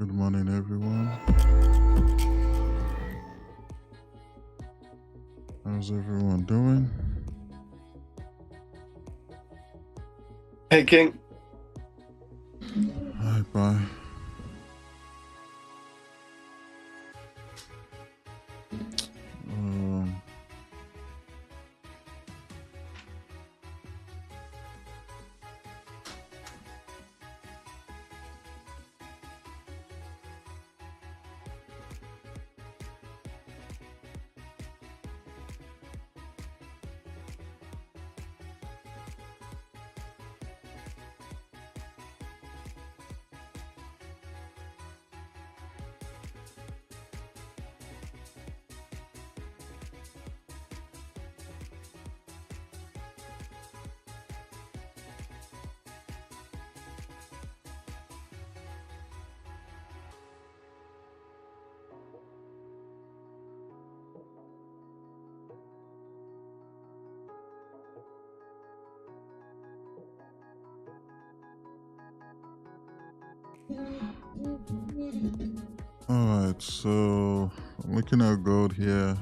Good morning, everyone. How's everyone doing? Hey, King. Hi, bye. Alright, so looking at gold here,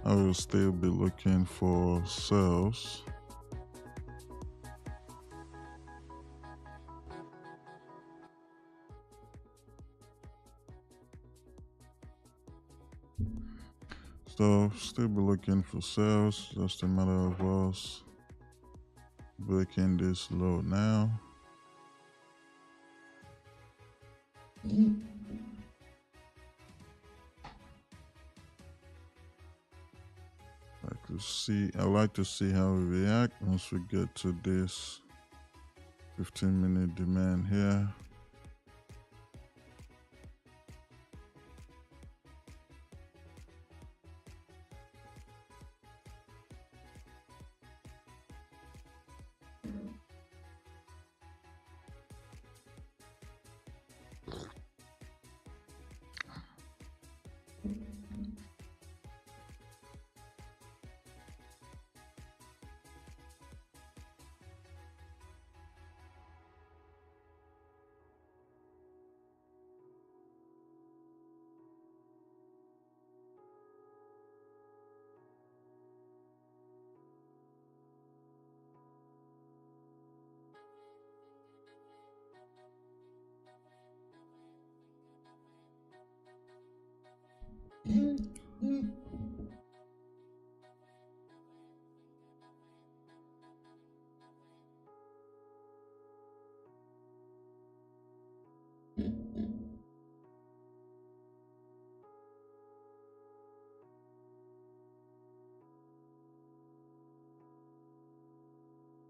I will still be looking for sales. So still be looking for sales, just a matter of us breaking this low now. I like to see how we react once we get to this 15-minute demand here.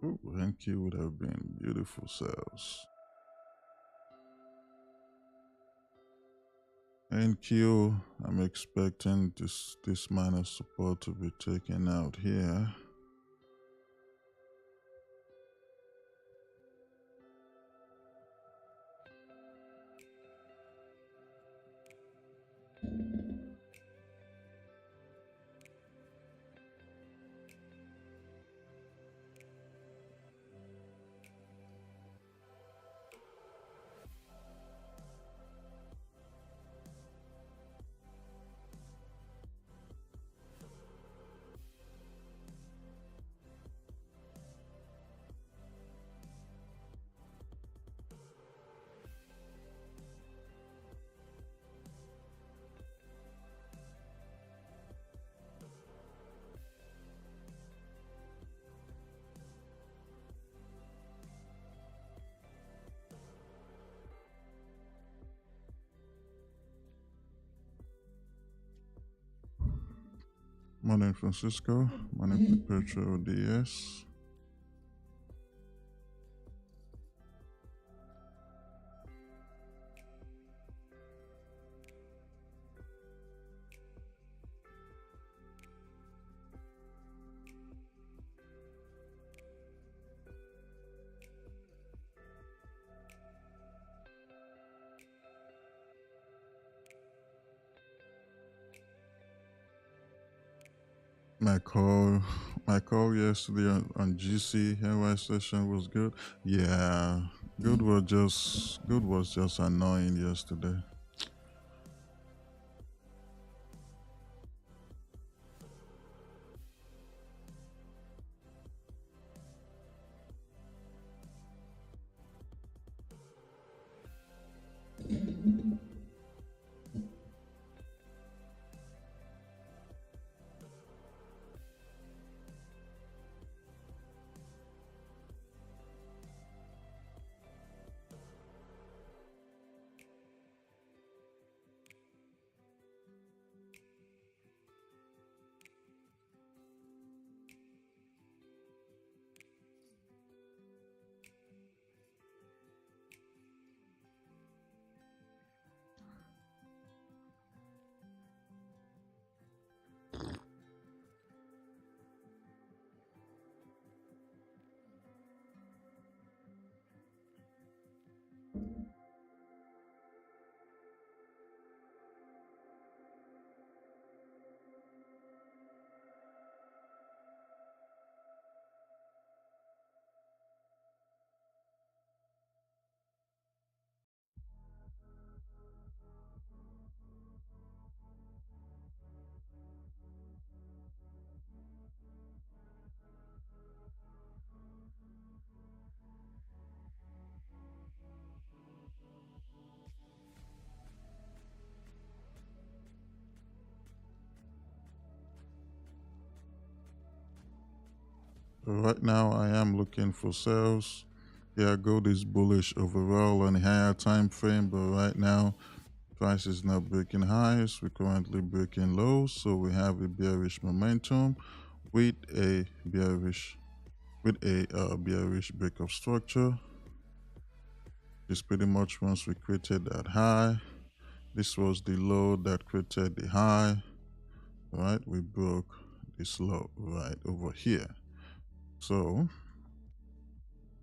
Ooh, NQ would have been beautiful sales. NQ, I'm expecting this minor support to be taken out here. Morning, Francisco. Morning, Perpetual DS. My call yesterday on GC NY session was good. Yeah, good was just annoying yesterday. Right now, I am looking for sales. Yeah, gold is bullish overall on a higher time frame, but right now, price is not breaking highs. We're currently breaking lows, so we have a bearish momentum with a bearish break of structure. This pretty much once we created that high. This was the low that created the high. Right, we broke this low right over here. So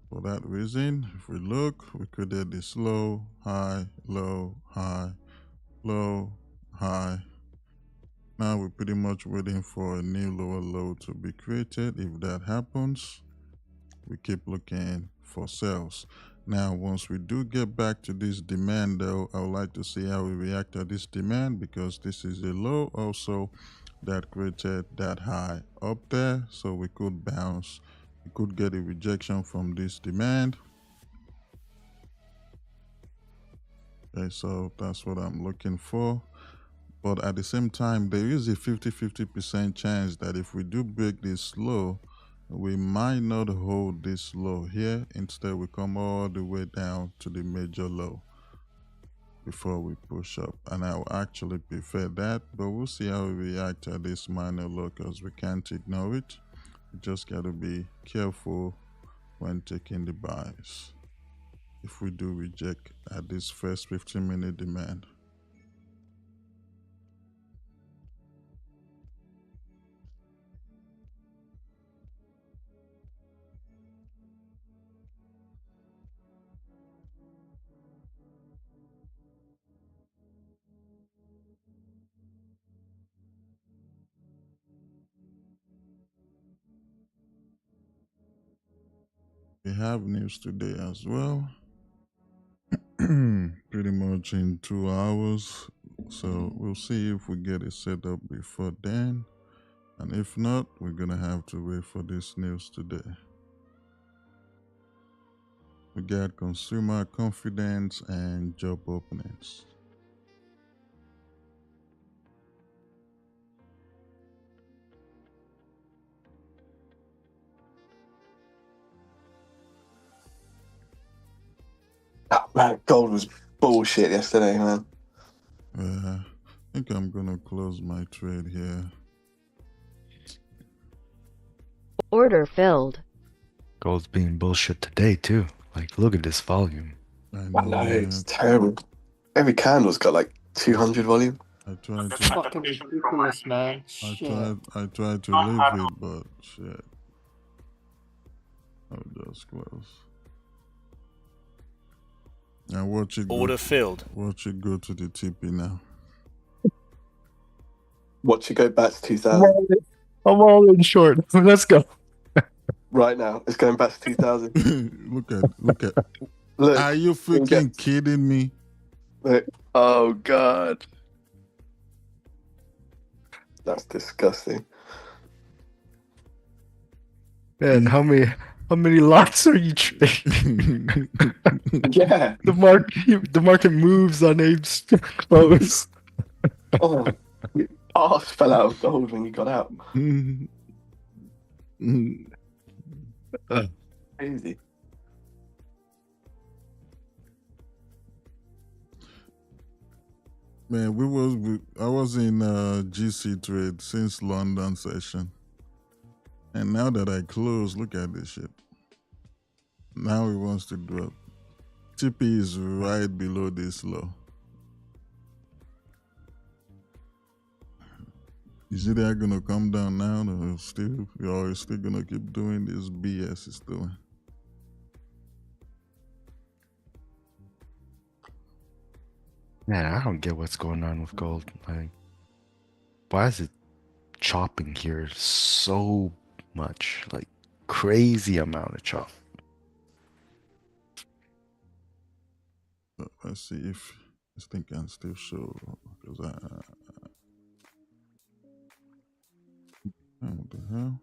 for that reason, if we look, we created this low, high, low, high, low, high. Now we're pretty much waiting for a new lower low to be created. If that happens, we keep looking for sales. Now, once we do get back to this demand though, I would like to see how we react to this demand, because this is a low also that created that high up there. So we could bounce, we could get a rejection from this demand. Okay, so that's what I'm looking for. But at the same time, there is a 50-50% chance that if we do break this low, we might not hold this low here. Instead, we come all the way down to the major low before we push up. And I will actually prefer that, but we'll see how we react to this minor low, because we can't ignore it. We just got to be careful when taking the buys if we do reject at this first 15-minute demand. We have news today as well. Pretty much in 2 hours. So we'll see if we get it set up before then. And if not, we're gonna have to wait for this news today. We got consumer confidence and job openings. Oh, man, gold was bullshit yesterday, man. I think I'm gonna close my trade here. Order filled. Gold's being bullshit today too. Like, look at this volume. I I know, it's man. terrible. Every candle's got like 200 volume. I tried That's to fucking ridiculous, man. I Shit. tried to leave it, but shit. I'll just close. And watch it Order filled. Watch it go to the TP now. Watch it go back to 2000. I'm all in short. Let's go. Right now, it's going back to 2000. look at. Look, Are you freaking kidding me? look. Oh, God. That's disgusting. Man, how many lots are you trading? Yeah. The market moves on Abe's close. Oh, your arse fell out of gold when you got out. Crazy. Man, I was in GC trade since London session. And now that I close, look at this shit. Now he wants to drop. TP is right below this low. Is it gonna come down now, or you're still gonna keep doing this BS it's doing? Man, I don't get what's going on with gold. Like, why is it chopping here so much? Like, crazy amount of chop. Let's see if this thing can still show, because What the hell?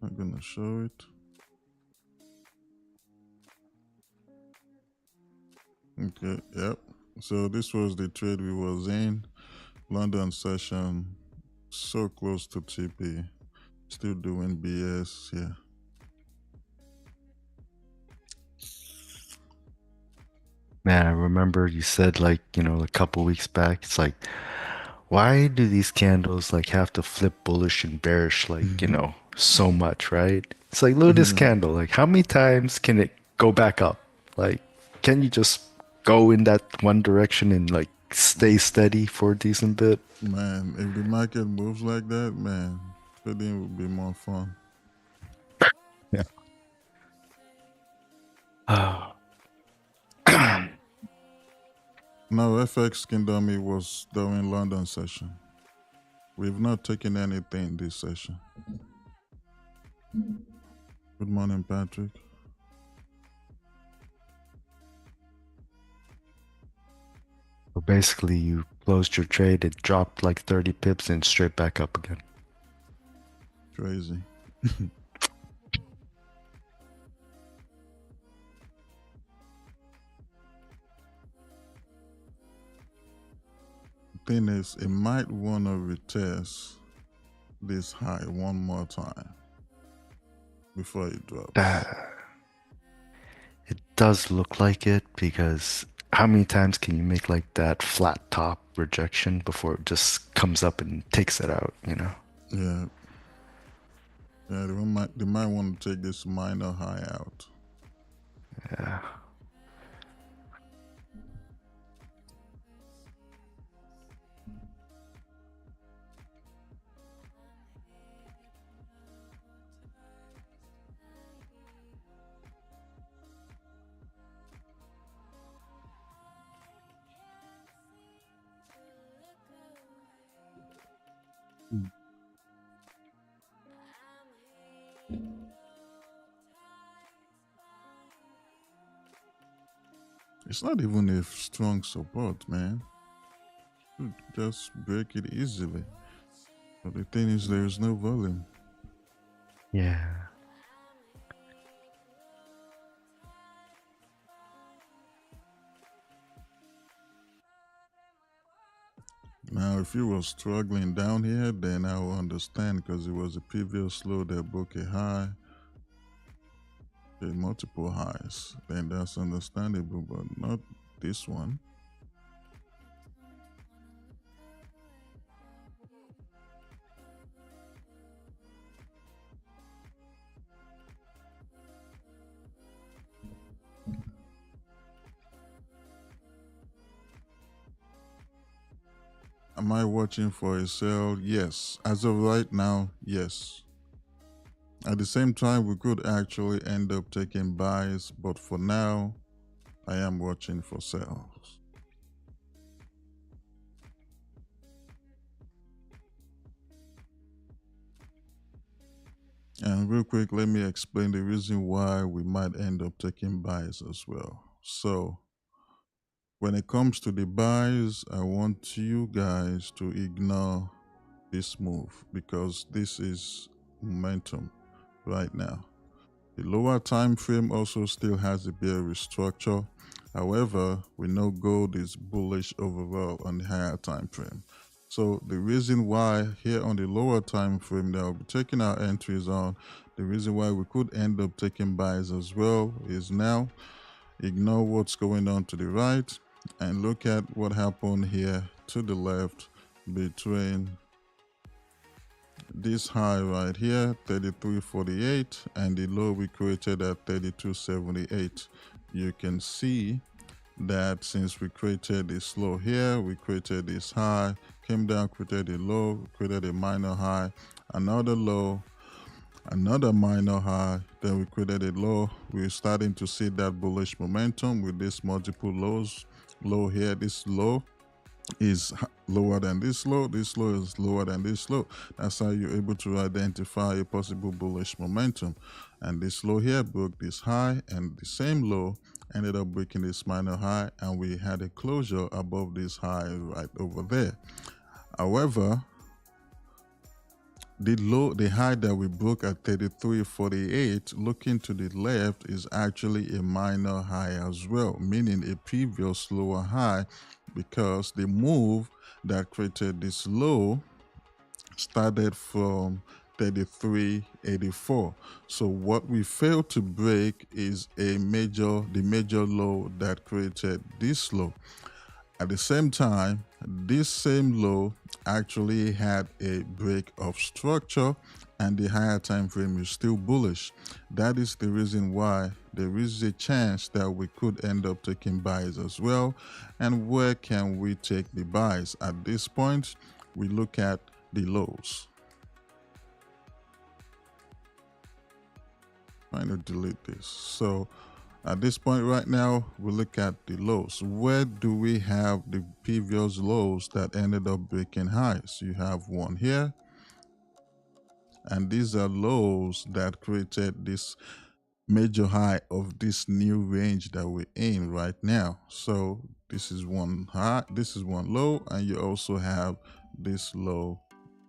Not gonna show it. Okay, yep. So this was the trade we was in. London session, so close to TP. Still doing BS here. Man, I remember you said like, a couple weeks back, it's like, why do these candles like have to flip bullish and bearish like, so much, right? It's like, look at this candle. Like, how many times can it go back up? Like, can you just go in that one direction and like stay steady for a decent bit? Man, if the market moves like that, man, trading would be more fun. Yeah. Now, FX Kingdom was during London session. We've not taken anything this session. Good morning, Patrick. So basically, you closed your trade, it dropped like 30 pips and straight back up again. Crazy. Thing is, it might want to retest this high one more time before it drops. It does look like it, because how many times can you make like that flat top rejection before it just comes up and takes it out, Yeah. Yeah, they might want to take this minor high out. Yeah. It's not even a strong support, man. You just break it easily. But the thing is, there is no volume. Yeah. Now, if you were struggling down here, then I will understand, because it was a previous low that broke a high, multiple highs. Then that's understandable, but not this one. Am I watching for a sell? Yes. As of right now, yes. At the same time, we could actually end up taking buys, but for now, I am watching for sells. And real quick, let me explain the reason why we might end up taking buys as well. So, when it comes to the buys, I want you guys to ignore this move, because this is momentum right now. The lower time frame also still has a bearish structure. However, we know gold is bullish overall on the higher time frame. So the reason why here on the lower time frame that we'll be taking our entries on, the reason why we could end up taking buys as well is now ignore what's going on to the right and look at what happened here to the left between this high right here, 33.48, and the low we created at 32.78. You can see that since we created this low here, we created this high, came down, created a low, created a minor high, another low, another minor high, then we created a low. We're starting to see that bullish momentum with this multiple lows. Low here, this low is lower than this low is lower than this low. That's how you're able to identify a possible bullish momentum. And this low here broke this high, and the same low ended up breaking this minor high, and we had a closure above this high right over there. However, the high that we broke at 33.48, looking to the left, is actually a minor high as well, meaning a previous lower high, because the move that created this low started from 33.84. So what we failed to break is the major low that created this low. At the same time, this same low actually had a break of structure, and the higher time frame is still bullish. That is the reason why there is a chance that we could end up taking buys as well. And where can we take the buys? At this point, we look at the lows. Trying to delete this. So at this point right now, we look at the lows. Where do we have the previous lows that ended up breaking highs? You have one here, and these are lows that created this major high of this new range that we're in right now. So this is one high, this is one low, and you also have this low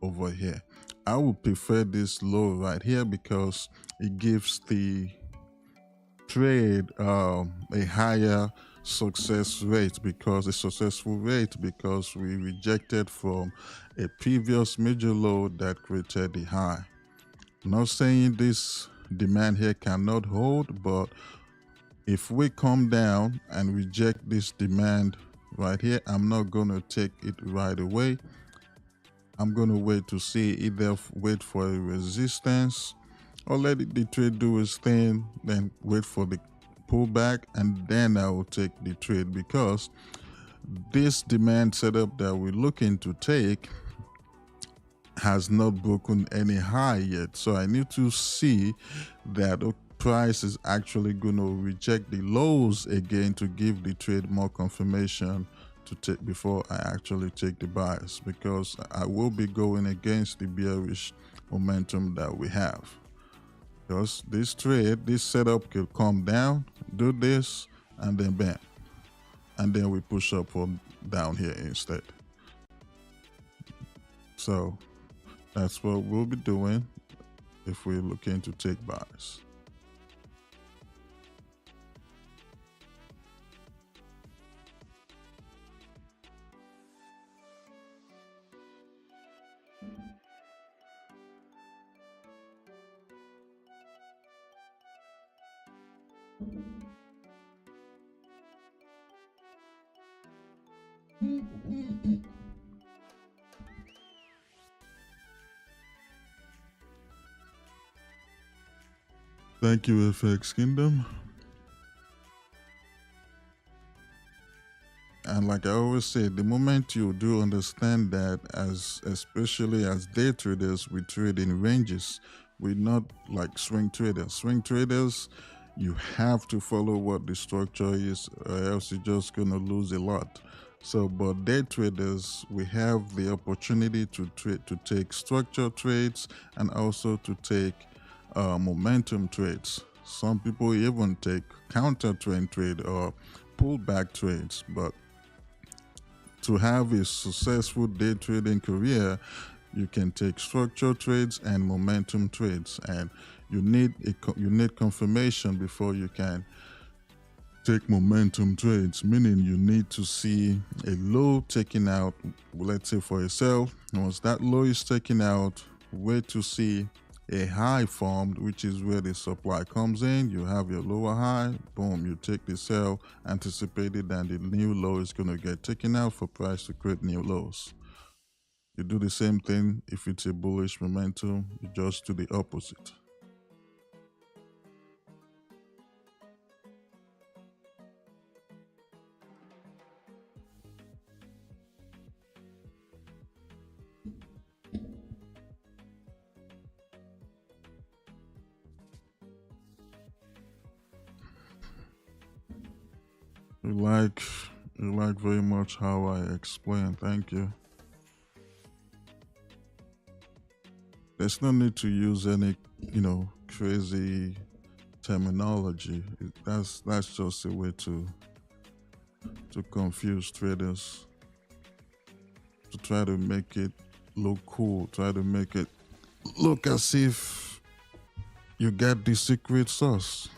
over here. I would prefer this low right here because it gives the trade a higher successful rate because we rejected from a previous major low that created the high. Not saying this demand here cannot hold, but if we come down and reject this demand right here, I'm not going to take it right away. I'm going to wait to see, either wait for a resistance or let the trade do its thing, then wait for the pullback, and then I will take the trade, because this demand setup that we're looking to take has not broken any high yet. So I need to see that the price is actually going to reject the lows again to give the trade more confirmation to take before I actually take the buys, because I will be going against the bearish momentum that we have. Because this trade, this setup could come down, do this, and then bam, and then we push up or down here instead. So that's what we'll be doing if we're looking to take buys. Thank you, FX Kingdom. And like I always say, the moment you do understand that, especially as day traders, we trade in ranges. We're not like swing traders. Swing traders, you have to follow what the structure is, or else you're just gonna lose a lot. So, but day traders, we have the opportunity to take structure trades and also to take momentum trades. Some people even take counter trend trade or pullback trades. But to have a successful day trading career, you can take structure trades and momentum trades, and you need confirmation before you can take momentum trades, meaning you need to see a low taken out, let's say for a sell. Once that low is taken out, wait to see a high formed, which is where the supply comes in. You have your lower high, boom, you take the sell, anticipated that the new low is going to get taken out for price to create new lows. You do the same thing if it's a bullish momentum, you just do the opposite. You like very much how I explain. Thank you. There's no need to use any, crazy terminology. That's just a way to confuse traders, to try to make it look cool, try to make it look as if you get the secret sauce.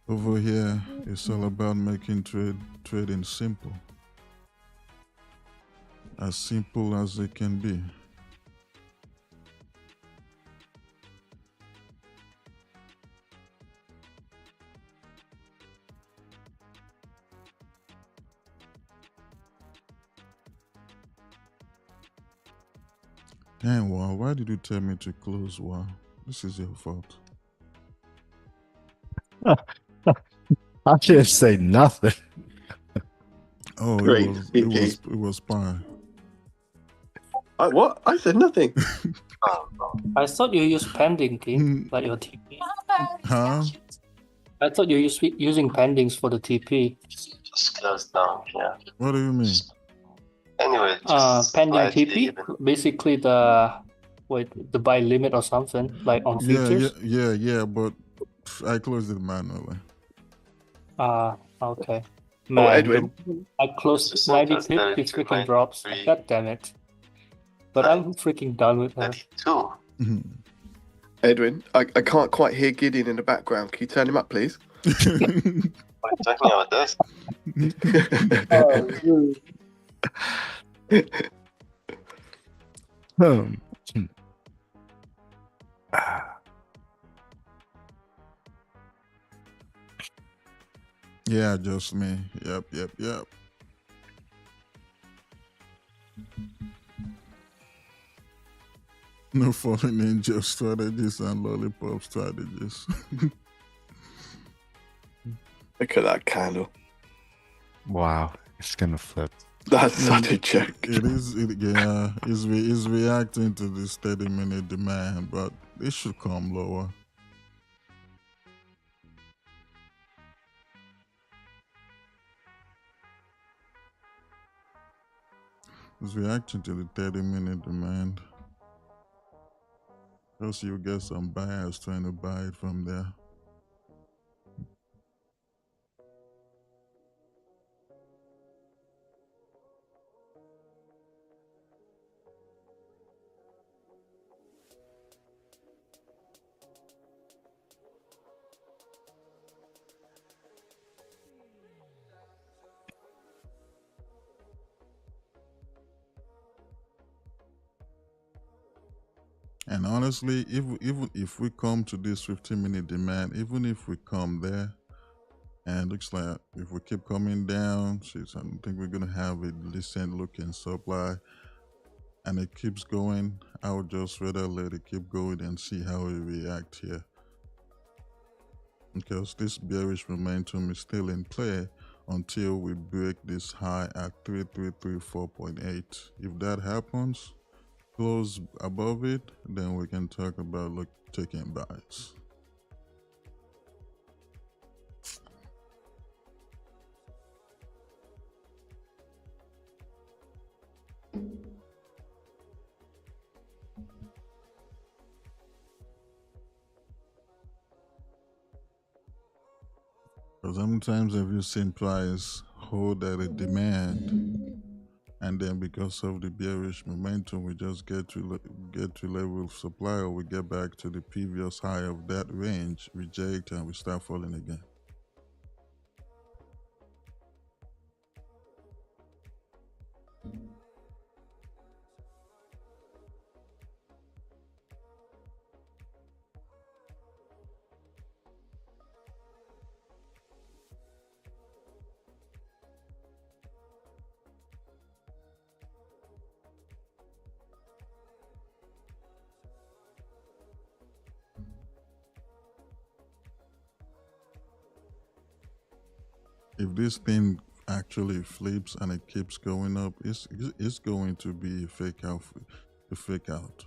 Over here, it's all about making trading simple. As simple as it can be. Damn, Wall, why did you tell me to close, Wall? This is your fault. I didn't say nothing. Oh, Great, it was fine. What? I said nothing. I thought you used pending key, like your TP. Huh? I thought you used using pendings for the TP. Just close down, yeah. What do you mean? Anyway, just Pending slightly TP, even. basically the buy limit or something, like on futures. Yeah, but I closed it manually. Okay. Oh, Man, Edwin. I closed Just 90 notice pips, that it it's freaking drops. 93. God damn it. But I'm freaking done with her. 32. Edwin, I can't quite hear Gideon in the background. Can you turn him up, please? What are you talking about this? Hmm. Yeah, just me. Yep. No falling angel strategies and lollipop strategies. Look at that candle. Wow, it's gonna flip. That's such a joke. It's reacting to this 30-minute demand, but it should come lower. It's reacting to the 30-minute demand. Plus, you get some buyers trying to buy it from there. And honestly, even if we come to this 15-minute demand, even if we come there, and it looks like if we keep coming down, I don't think we're gonna have a decent looking supply, and it keeps going, I would just rather let it keep going and see how we react here. Because this bearish momentum is still in play until we break this high at 3334.8. If that happens, close above it, then we can talk about taking buys. Because sometimes have you seen price hold at a demand, and then because of the bearish momentum, we just get to level of supply, or we get back to the previous high of that range, reject, and we start falling again. If this thing actually flips and it keeps going up, it's going to be a fake out.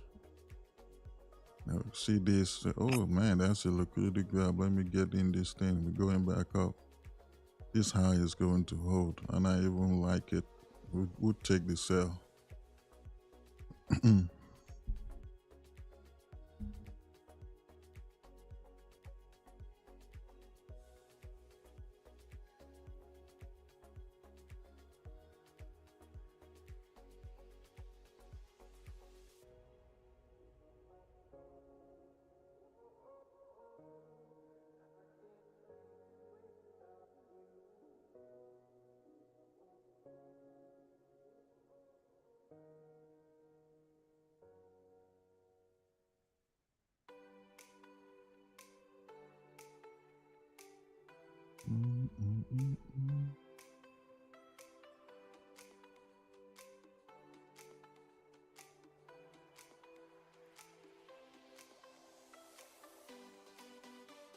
Now, see this, oh man, that's a liquidity grab. Let me get in this thing. We're going back up. This high is going to hold, and I even like it. We'll take the sell.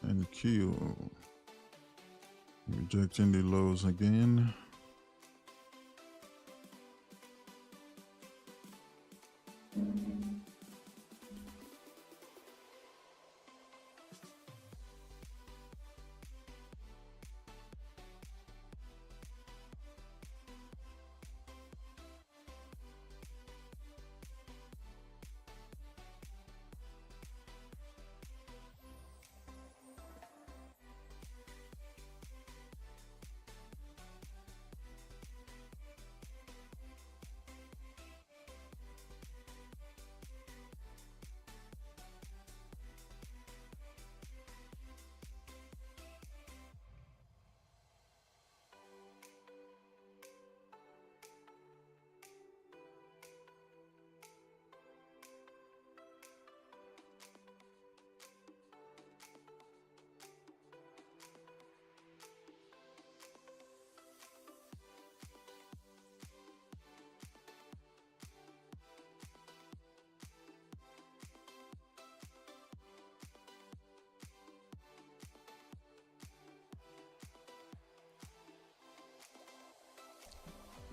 And Q. Rejecting the lows again.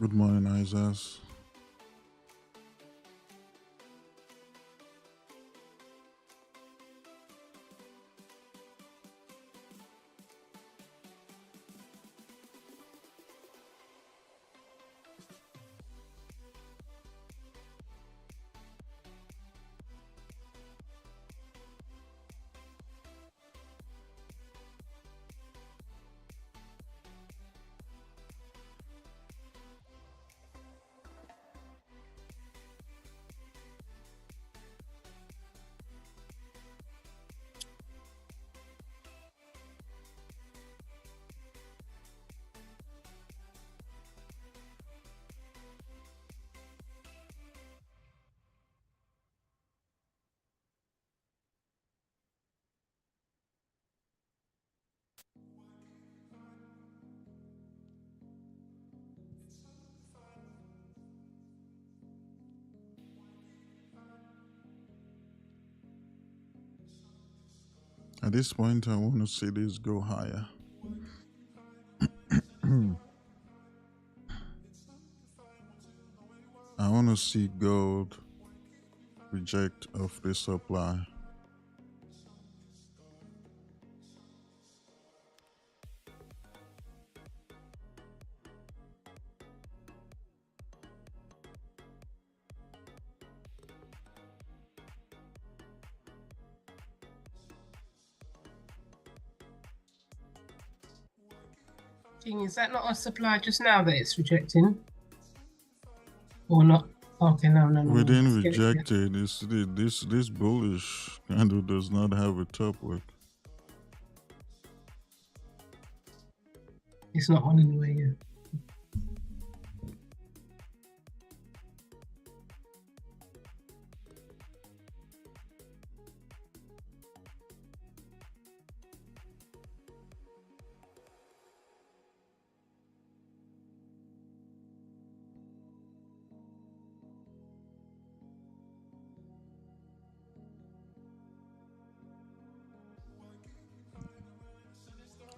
Good morning, Isas. At this point, I want to see this go higher. I want to see gold reject of the supply. King, is that not a supply just now that it's rejecting? Or not? Okay, no. We didn't reject it. This bullish candle does not have a top wick. It's not on anyway, yeah.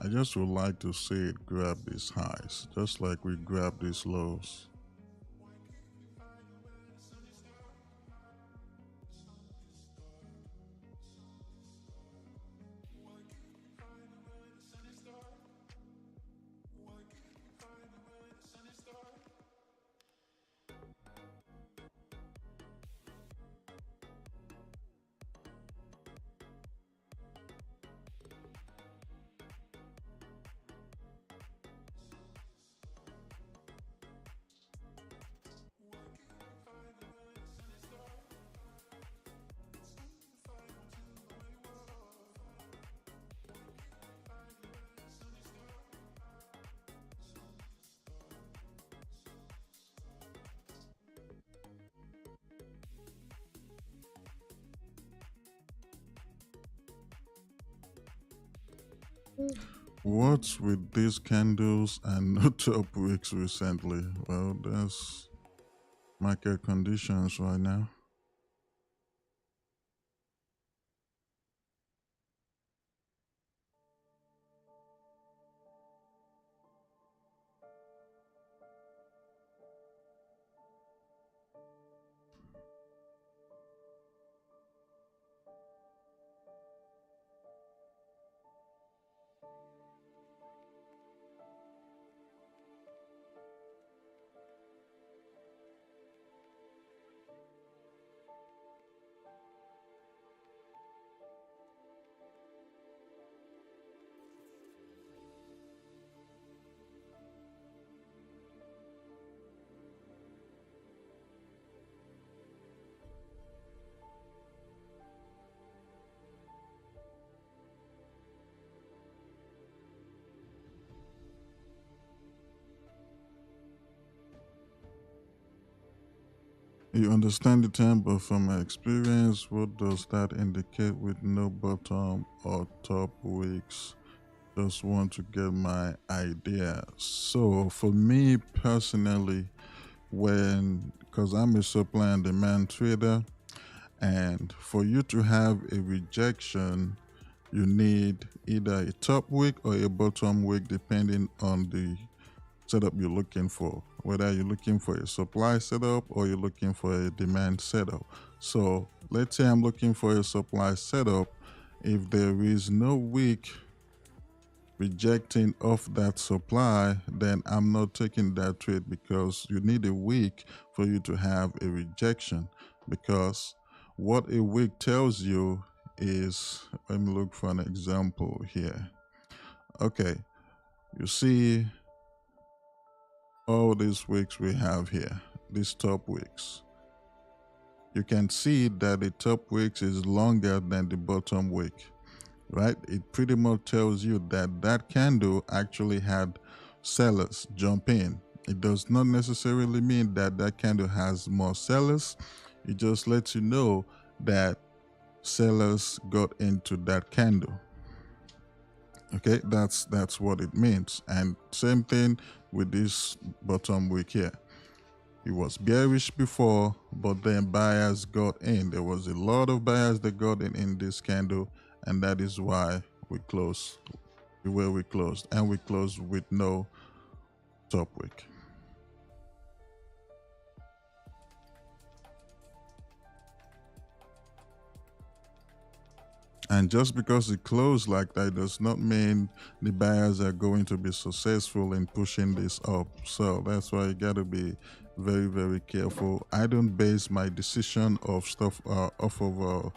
I just would like to see it grab these highs, just like we grabbed these lows. What's with these candles and no top wicks recently? Well, that's market conditions right now. You understand the term, but from my experience, what does that indicate with no bottom or top wicks? Just want to get my idea. So for me personally, because I'm a supply and demand trader, and for you to have a rejection, you need either a top wick or a bottom wick, depending on the setup you're looking for, whether you're looking for a supply setup or you're looking for a demand setup. So let's say I'm looking for a supply setup. If there is no wick rejecting off that supply, then I'm not taking that trade, because you need a wick for you to have a rejection. Because what a wick tells you is, let me look for an example here. Okay, you see all these wicks we have here, these top wicks. You can see that the top wicks is longer than the bottom wick, right? It pretty much tells you that that candle actually had sellers jump in. It does not necessarily mean that that candle has more sellers. It just lets you know that sellers got into that candle. Okay, that's what it means. And same thing with this bottom wick here. It was bearish before, but then buyers got in. There was a lot of buyers that got in this candle, and that is why we closed where we closed, and we closed with no top wick. And just because it closed like that does not mean the buyers are going to be successful in pushing this up. So that's why you got to be very, very careful. I don't base my decision of stuff off of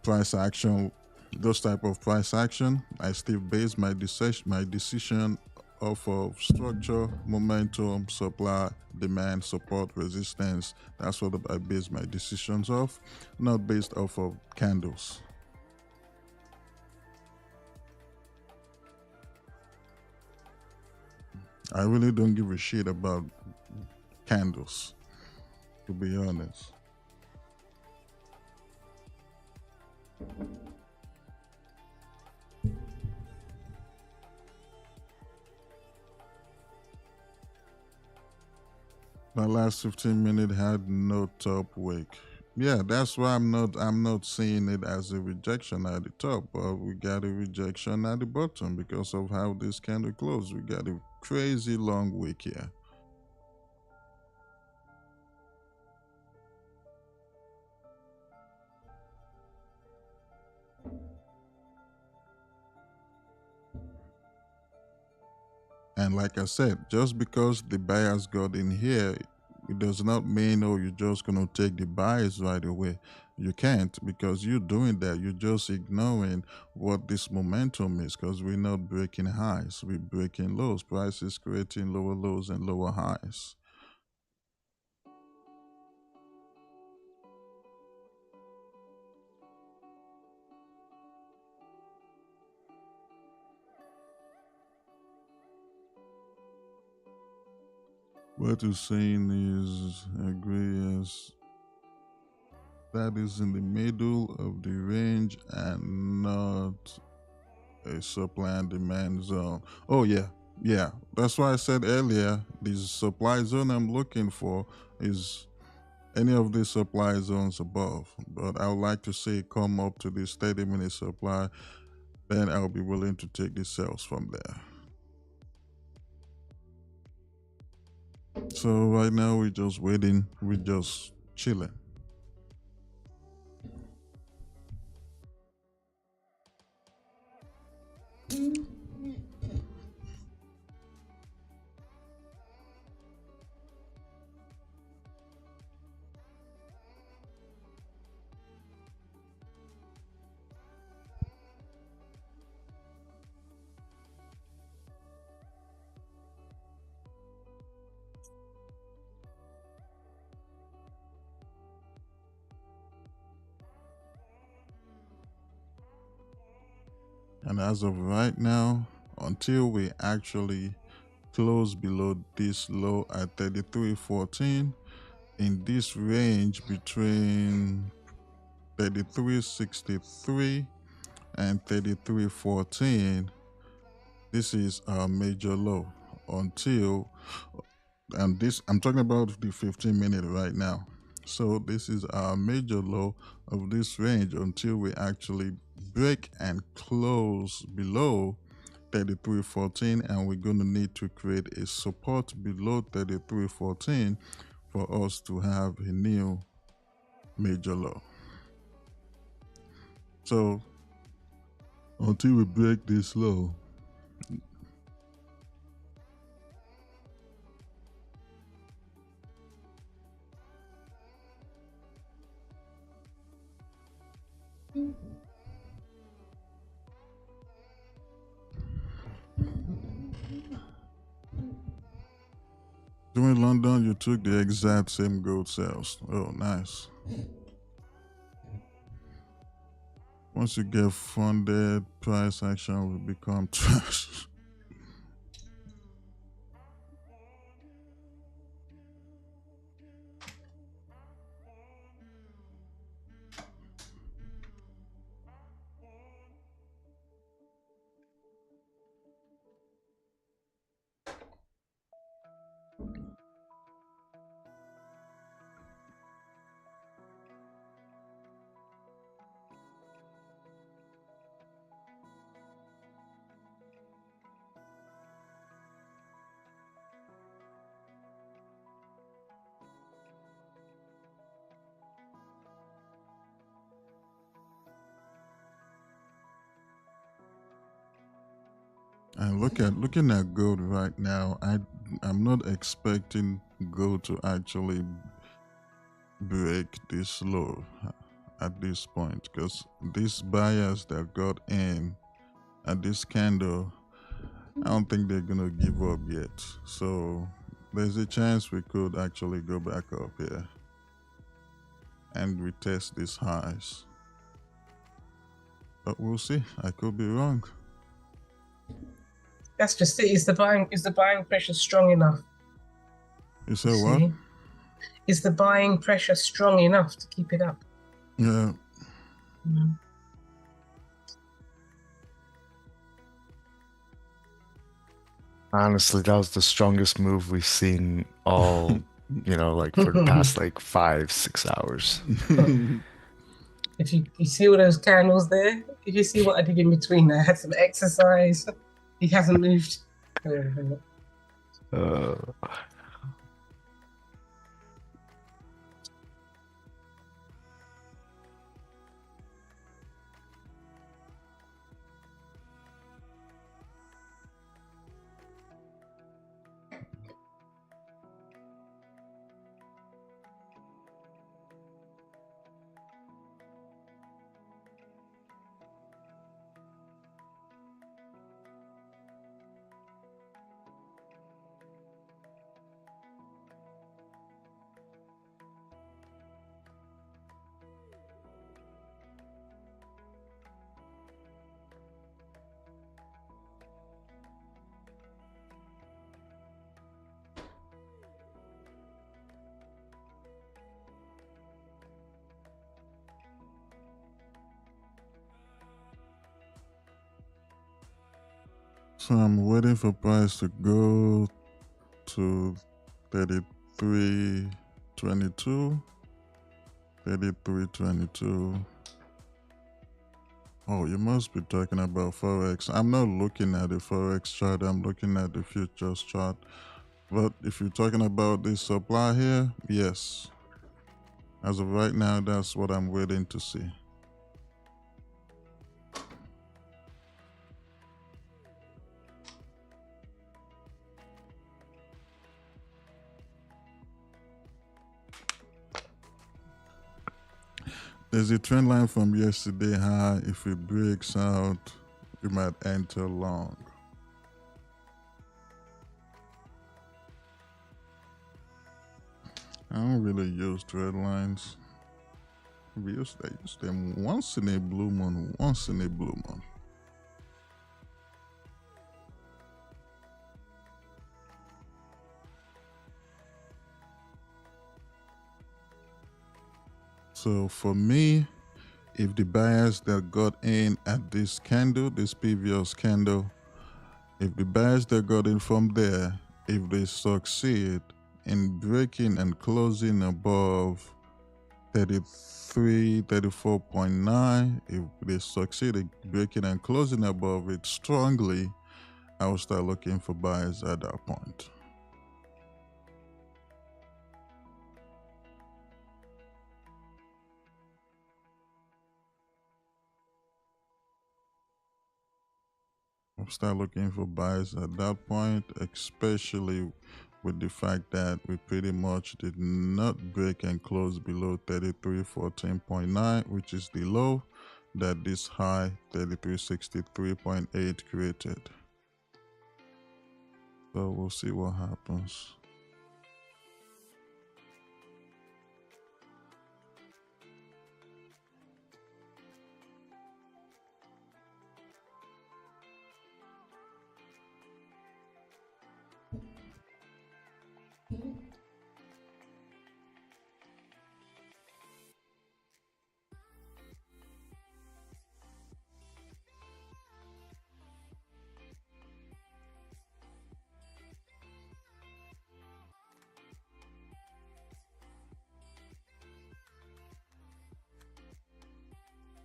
price action, those type of price action. I still base my decision off of structure, momentum, supply, demand, support, resistance. That's what I base my decisions off, not based off of candles. I really don't give a shit about candles, to be honest. My last 15 minutes had no top wick. Yeah, that's why I'm not seeing it as a rejection at the top, but we got a rejection at the bottom because of how this candle closed. We got a crazy long wick here. And like I said, just because the buyers got in here, it does not mean, oh, you're just going to take the buys right away. You can't, because you're doing that. You're just ignoring what this momentum is, because we're not breaking highs. We're breaking lows. Prices creating lower lows and lower highs. What you're saying is agree as that is in the middle of the range and not a supply and demand zone. Oh yeah, yeah. That's why I said earlier, this supply zone I'm looking for is any of these supply zones above. But I would like to see it come up to this 30-minute supply. Then I'll be willing to take the sales from there. So right now we're just waiting. We're just chilling. And as of right now, until we actually close below this low at 33.14, in this range between 33.63 and 33.14, this is our major low until, and this, I'm talking about the 15-minute right now. So this is our major low of this range until we actually break and close below 33.14, and we're going to need to create a support below 33.14 for us to have a new major low. So until we break this low, during London, you took the exact same gold sales. Oh, nice. Once you get funded, price action will become trash. And looking at gold right now, I'm not expecting gold to actually break this low at this point, because these buyers that got in at this candle, I don't think they're gonna give up yet. So there's a chance we could actually go back up here and retest these highs. But we'll see. I could be wrong. That's just it. Is the buying pressure strong enough? You say what? Is the buying pressure strong enough to keep it up? Yeah. Honestly, that was the strongest move we've seen all, like for the past like 5-6 hours. If you see all those candles there, if you see what I did in between, I had some exercise. He hasn't moved. So I'm waiting for price to go to 33.22. 33.22. Oh, you must be talking about Forex. I'm not looking at the Forex chart, I'm looking at the futures chart. But if you're talking about this supply here, yes. As of right now, that's what I'm waiting to see. There's a trend line from yesterday high. If it breaks out, you might enter long. I don't really use trend lines. I use them once in a blue moon, once in a blue moon. So for me, if the buyers that got in at this candle, this previous candle, if the buyers that got in from there, if they succeed in breaking and closing above 33, 34.9, if they succeed in breaking and closing above it strongly, I will start looking for buyers at that point. I'll start looking for buyers at that point, especially with the fact that we pretty much did not break and close below 33.14.9, which is the low that this high 33.63.8 created. So we'll see what happens.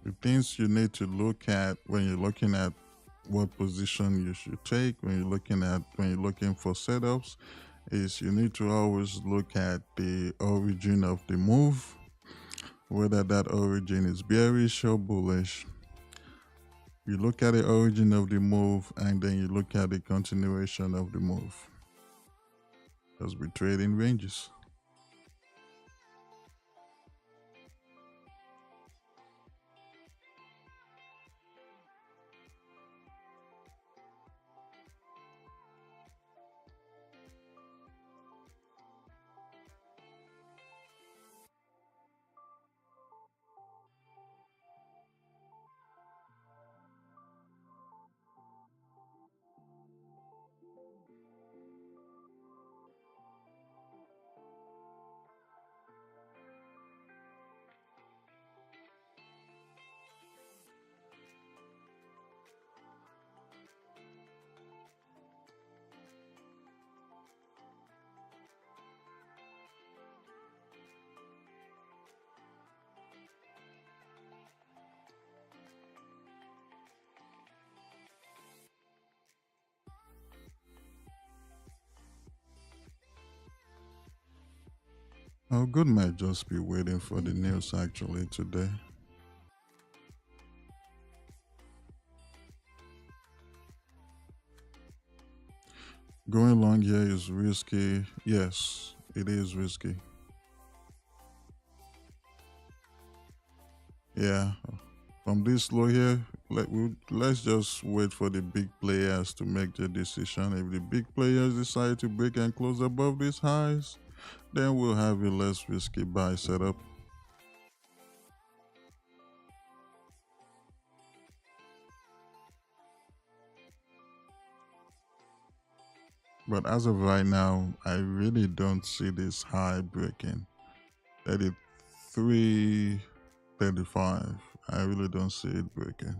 The things you need to look at when you're looking at what position you should take, when you're looking for setups, is you need to always look at the origin of the move, whether that origin is bearish or bullish. You look at the origin of the move and then you look at the continuation of the move, because we trade in ranges. Oh, good might just be waiting for the news actually today. Going long here is risky. Yes, it is risky. Yeah, from this low here, let's just wait for the big players to make their decision. If the big players decide to break and close above these highs, then we'll have a less risky buy setup. But as of right now, I really don't see this high breaking. 33.35. I really don't see it breaking.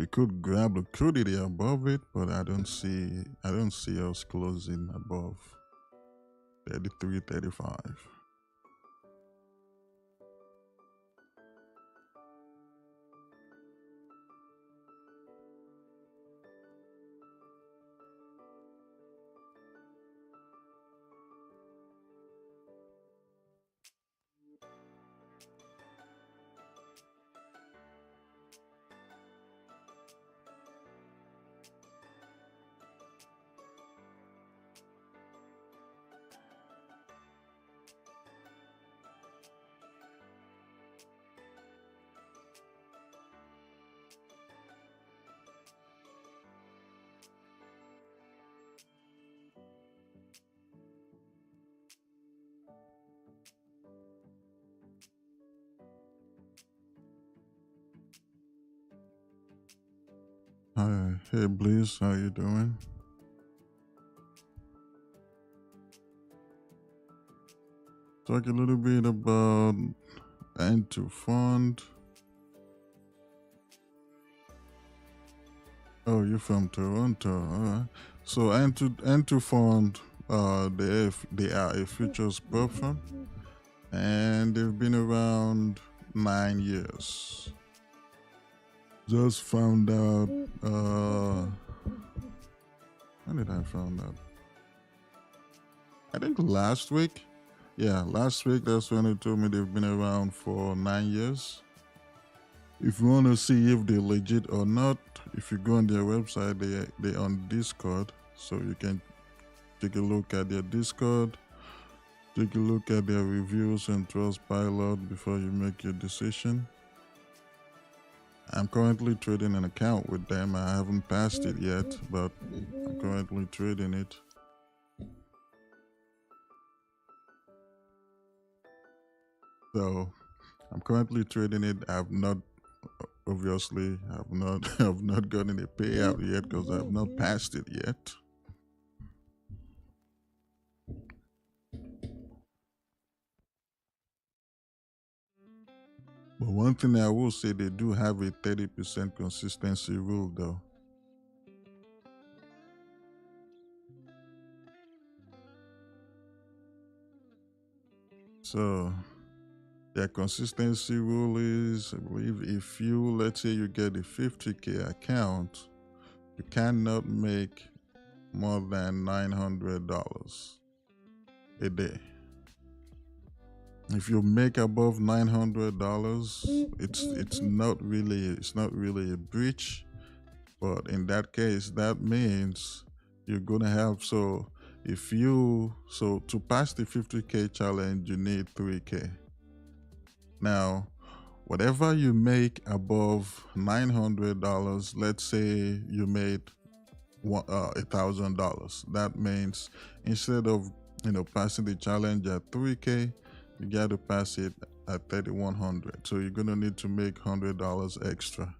We could grab liquidity above it, but I don't see us closing above 33.35. Hi, hey Bliss, how you doing? Talk a little bit about end to fund. Oh, you're from Toronto, alright. So end to fund, they are a futures platform, and they've been around 9 years. Just found out. When did I find out? I think last week. Yeah, last week. That's when they told me they've been around for 9 years. If you want to see if they're legit or not, if you go on their website, they're on Discord, so you can take a look at their Discord, take a look at their reviews and Trustpilot before you make your decision. I'm currently trading an account with them. I haven't passed it yet, but I'm currently trading it. So I'm currently trading it. I've not gotten a payout yet because I've not passed it yet. But one thing I will say, they do have a 30% consistency rule though. So their consistency rule is, I believe, if you, let's say you get a 50K account, you cannot make more than $900 a day. If you make above $900, it's not really a breach, but in that case, that means you're gonna have, to pass the 50K challenge, you need 3K. Now, whatever you make above $900, let's say you made $1,000. That means instead of passing the challenge at 3K, you got to pass it at 3,100. So you're gonna need to make $100 extra,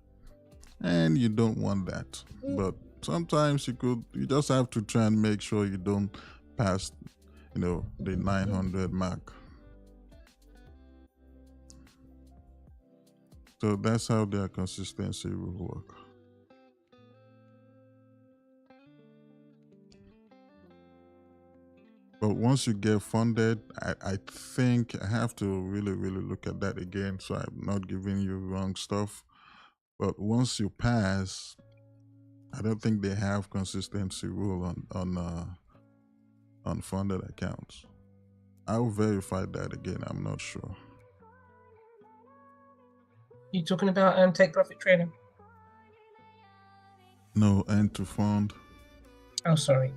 and you don't want that. But sometimes you just have to try and make sure you don't pass, the 900 mark. So that's how their consistency will work. But once you get funded, I think I have to really look at that again, so I'm not giving you wrong stuff. But once you pass, I don't think they have consistency rule on funded accounts. I'll verify that again. I'm not sure. You talking about take profit trading? No, end to fund. Oh, sorry.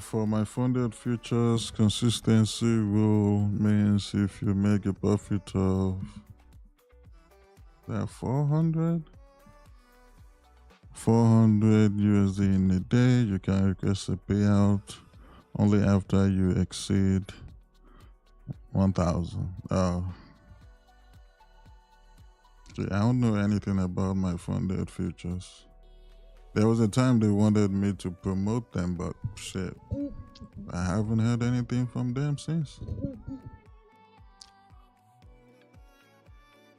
for my funded futures, consistency rule means if you make a profit of that 400 USD in a day, you can request a payout only after you exceed 1,000. See, I don't know anything about my funded futures. There was a time they wanted me to promote them, but shit, I haven't heard anything from them since.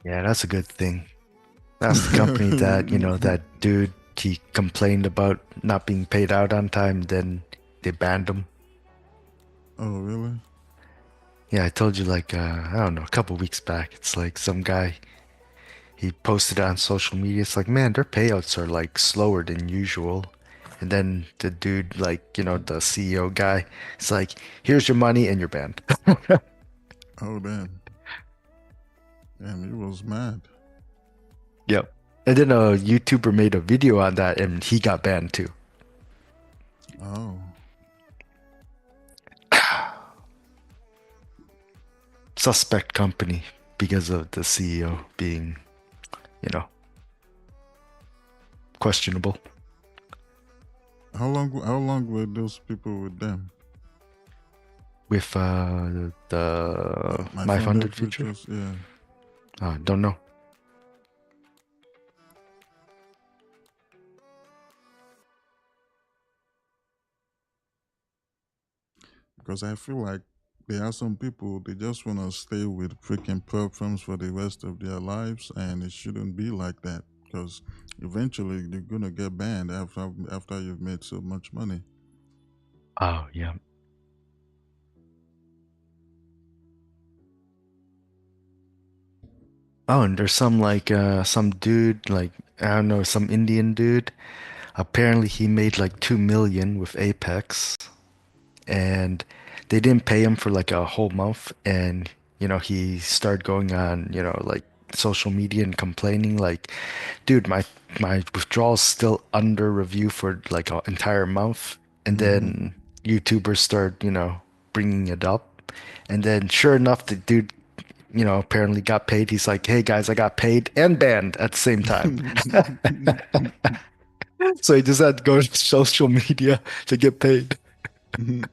Yeah, that's a good thing. That's the company that, that dude, he complained about not being paid out on time, then they banned him. Oh, really? Yeah, I told you I don't know, a couple weeks back. It's like some guy, he posted it on social media. It's like, man, their payouts are slower than usual. And then the dude, the CEO guy, it's like, here's your money and you're banned. Oh, damn. Damn, he was mad. Yep. And then a YouTuber made a video on that and he got banned too. Oh. Suspect company because of the CEO being, questionable. How long were those people with them? With the my funded futures? Yeah. Don't know. Because I feel like there are some people, they just want to stay with freaking prop firms for the rest of their lives, and it shouldn't be like that. Because eventually you're gonna get banned after you've made so much money. Oh yeah. Oh, and there's some some dude, I don't know, some Indian dude. Apparently he made 2 million with Apex, and they didn't pay him for a whole month, and he started going on, social media and complaining dude, my withdrawal's still under review for an entire month. And then YouTubers start, bringing it up, and then sure enough the dude apparently got paid. He's like, hey guys, I got paid and banned at the same time. So he just had to go to social media to get paid. Yeah.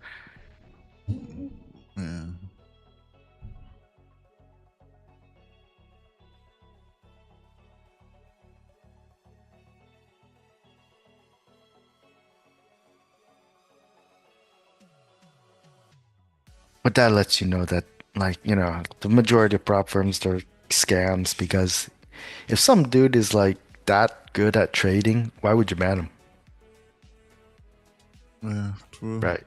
But that lets you know that, the majority of prop firms, they're scams, because if some dude is that good at trading, why would you ban him? Yeah, true. Right.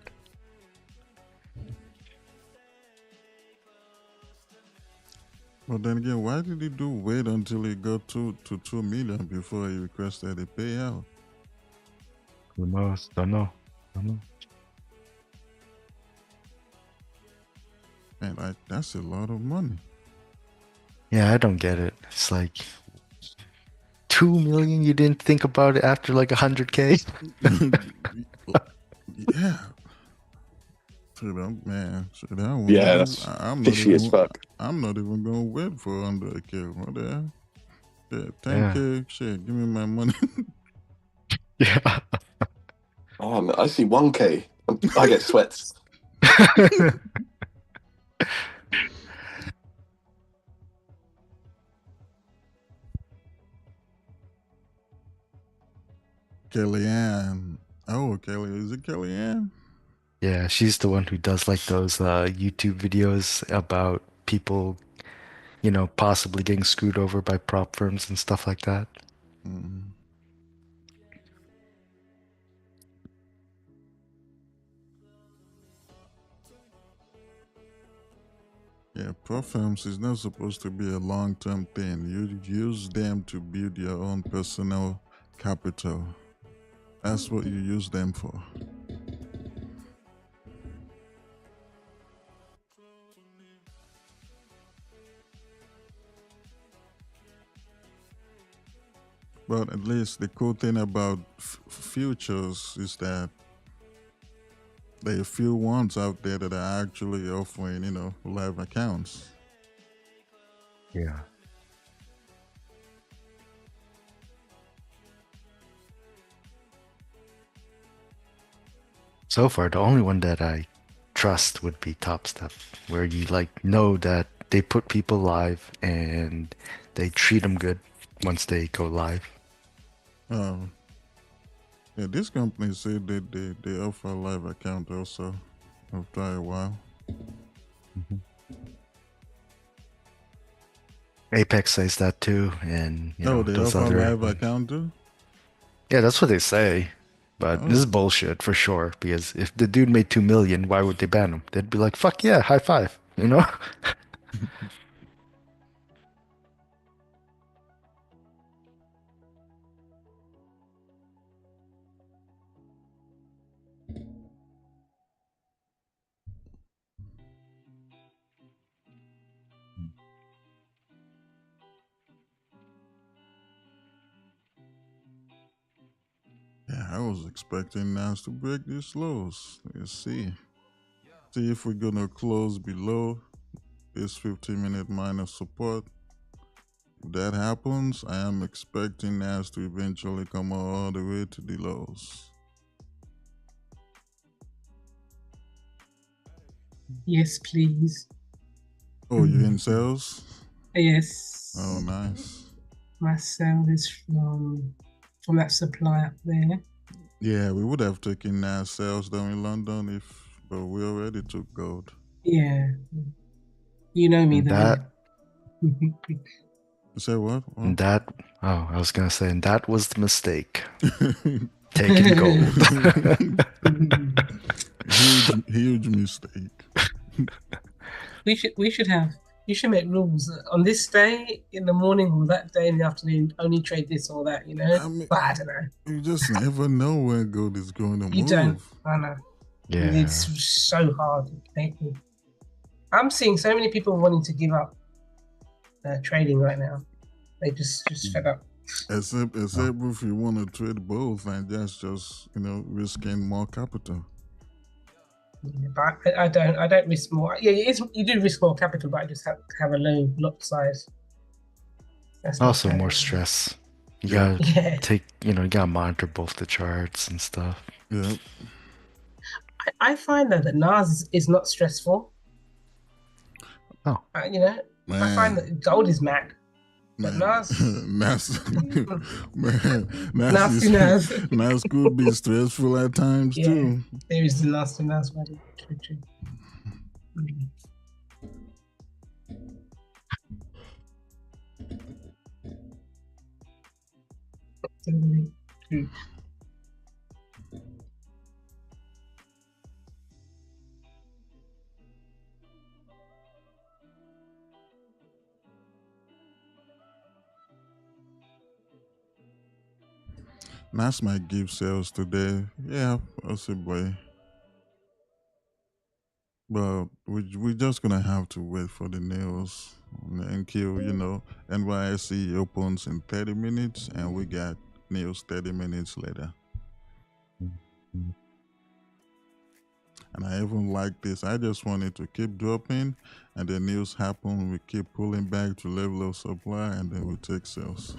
But then again, why did he wait until he got to 2 million before he requested a payout? Who knows? Don't know. Man, that's a lot of money. Yeah, I don't get it. It's 2 million. You didn't think about it after 100K? Yeah. Man, Yeah, that's fishy as fuck. I'm not even gonna wait for 100K. What the hell? Yeah, 10K. Shit, give me my money. Yeah. Oh, I see 1K. I get sweats. Kellyanne. Oh, Kelly. Is it Kellyanne? Yeah, she's the one who does those YouTube videos about people, possibly getting screwed over by prop firms and stuff like that. Mm. Yeah, prop firms is not supposed to be a long-term thing. You use them to build your own personal capital. That's what you use them for. But at least the cool thing about futures is that There are a few ones out there that are actually offering, live accounts. Yeah. So far, the only one that I trust would be Top Stuff, where you know that they put people live and they treat them good once they go live. Yeah, this company said that they offer a live account also after a while. Mm-hmm. Apex says that too, and they those offer other live ones. account too? Yeah, that's what they say. But this is bullshit for sure, because if the dude made 2 million, why would they ban him? They'd be like, fuck yeah, high five, Yeah, I was expecting Nas to break these lows. Let's see. See if we're gonna close below this 15-minute minor support. If that happens, I am expecting Nas to eventually come all the way to the lows. Yes, please. Oh, you're in sales? Yes. Oh, nice. My sale is from that supply up there. Yeah, we would have taken Nas sales down in London but we already took gold. Yeah. You know me, that. You say what? I was gonna say, and that was the mistake. Taking gold. huge mistake. You should make rules on this day in the morning or that day in the afternoon. Only trade this or that, but I don't know. You just never know when gold is going to move. You don't. I know. Yeah. It's so hard. I'm seeing so many people wanting to give up trading right now. They just fed up. Except if you want to trade both, and that's just risking more capital. Yeah, but I don't risk more. Yeah, you do risk more capital, but I just have a low lot size. That's also more stress. You gotta you gotta monitor both the charts and stuff. Yeah. I find that NAS is not stressful. Oh. I find that gold is mad. But NAS NAS could be stressful at times too. There is the nasty NAS value. True. True. NAS might give sales today. Yeah, possibly. But we're just gonna have to wait for the news. Until NYSE opens in 30 minutes, and we got news 30 minutes later. And I even like this. I just want it to keep dropping, and the news happen. We keep pulling back to level of supply, and then we take sales.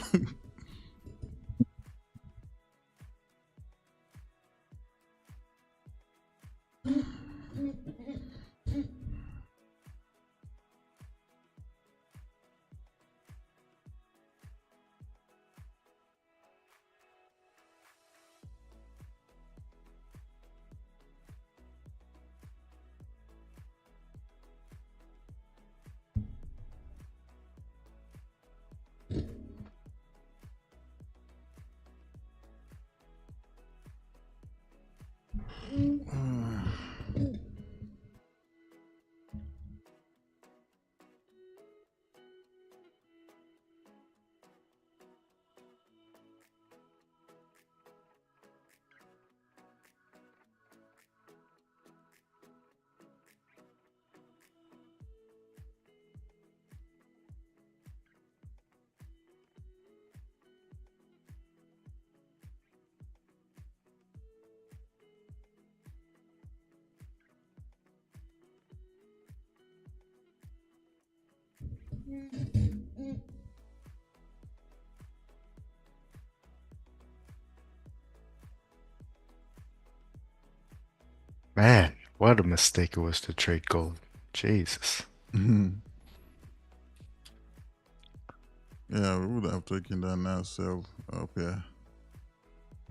Man, what a mistake it was to trade gold. Jesus. Yeah, we would have taken that now sell up here.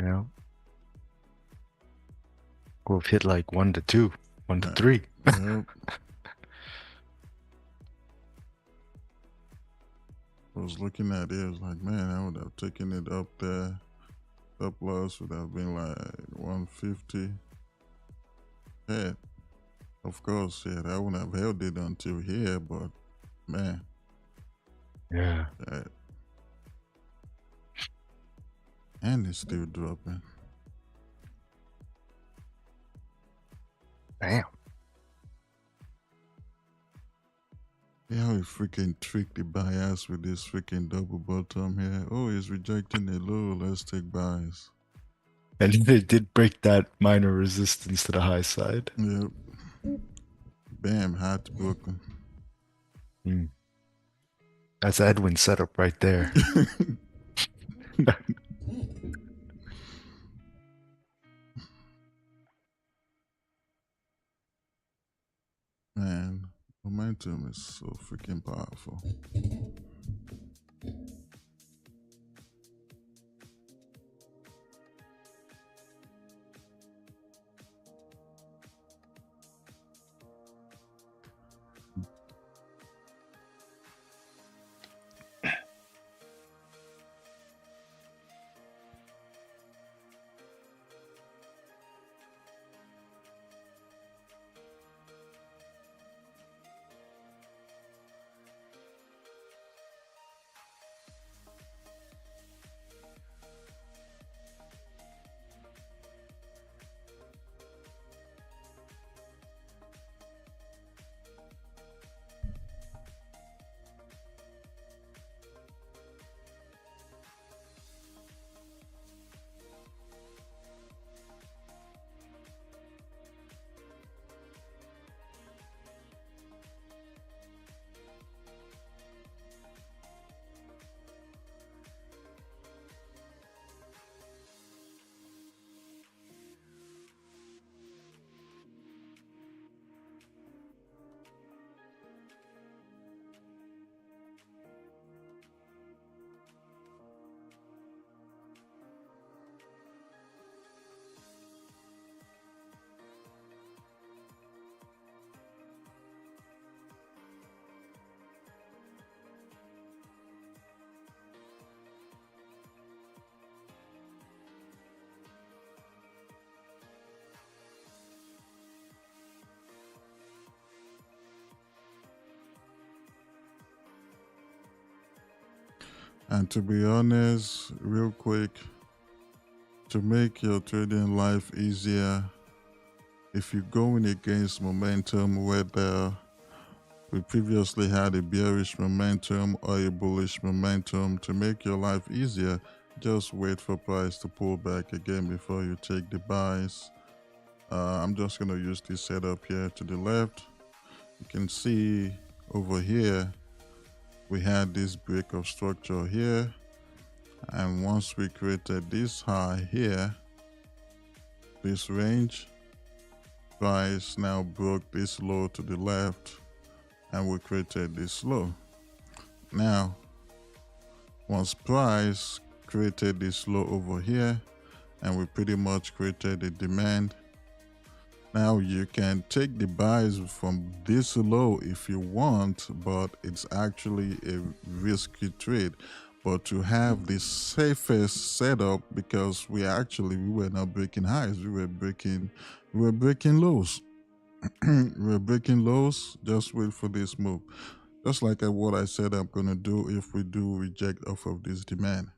Yeah. We'll hit like 1 to 2, 1 to Yeah. 3. Yep. I was looking at it, I was like, man, I would have taken it up there. Stop loss would have been like 150. Yeah, of course, yeah, I wouldn't have held it until here, but man, Yeah. and it's still dropping. Damn. Yeah, how he freaking tricked the buyers with this freaking double bottom here. Oh, he's rejecting the low. Let's take buys. And they did break that minor resistance to the high side. Yep. Bam, heartbroken. That's Edwin's setup right there. Man, momentum is so freaking powerful. And to be honest, real quick, to make your trading life easier, if you're going against momentum, whether we previously had a bearish momentum or a bullish momentum, to make your life easier, just wait for price to pull back again before you take the buys. I'm just going to use this setup here to the left. You can see over here, we had this break of structure here. And once we created this high here, this range, price now broke this low to the left and we created this low. Now, once price created this low over here and we pretty much created a demand, now you can take the buys from this low if you want, but it's actually a risky trade. But to have the safest setup, because we were not breaking highs, we were breaking lows. We were breaking lows. Just wait for this move. Just like what I said I'm gonna do if we do reject off of this demand.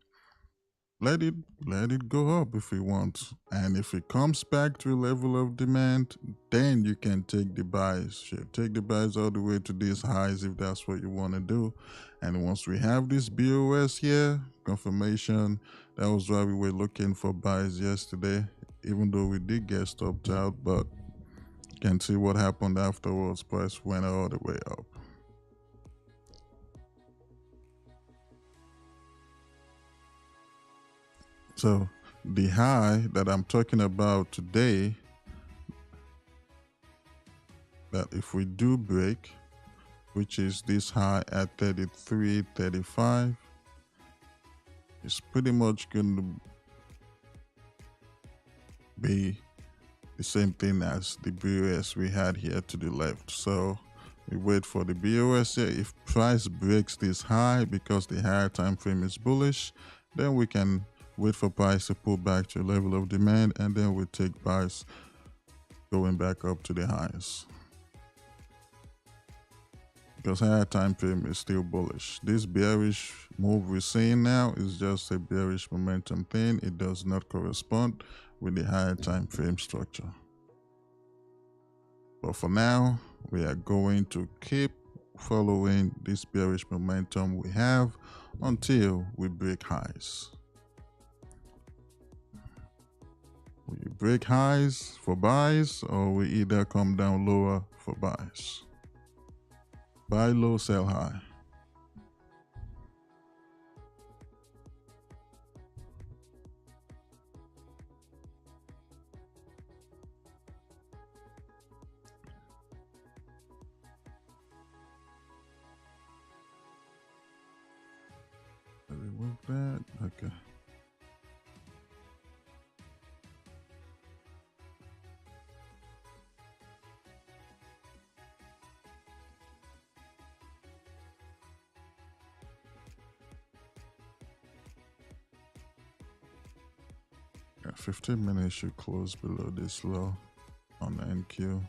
Let it go up if you want, and if it comes back to a level of demand, then you can take the buys. Take the buys all the way to these highs if that's what you want to do. And once we have this BOS here, confirmation, that was why we were looking for buys yesterday, even though we did get stopped out, but you can see what happened afterwards. Price went all the way up. So the high that I'm talking about today, that if we do break, which is this high at 33.35, it's pretty much going to be the same thing as the BOS we had here to the left. So we wait for the BOS here. If price breaks this high because the higher time frame is bullish, then we can wait for price to pull back to a level of demand, and then we take price going back up to the highs. Because higher time frame is still bullish. This bearish move we're seeing now is just a bearish momentum thing. It does not correspond with the higher time frame structure. But for now, we are going to keep following this bearish momentum we have until we break highs. We break highs for buys, or we either come down lower for buys. Buy low, sell high. Remove that. Okay. Yeah, 15 minutes should close below this low on the NQ.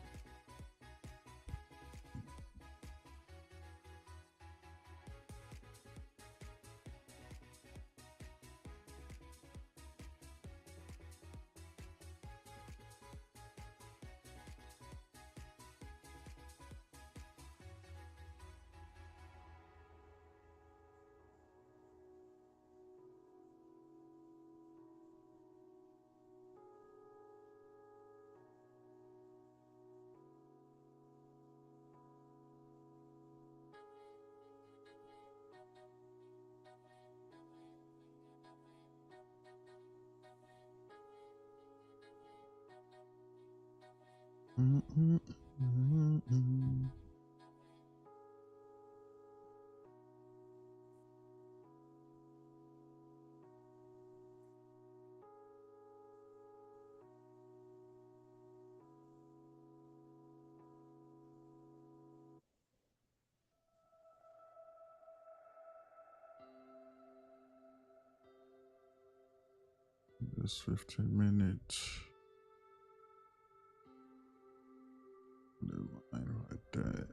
Just 15 minutes. The line right there.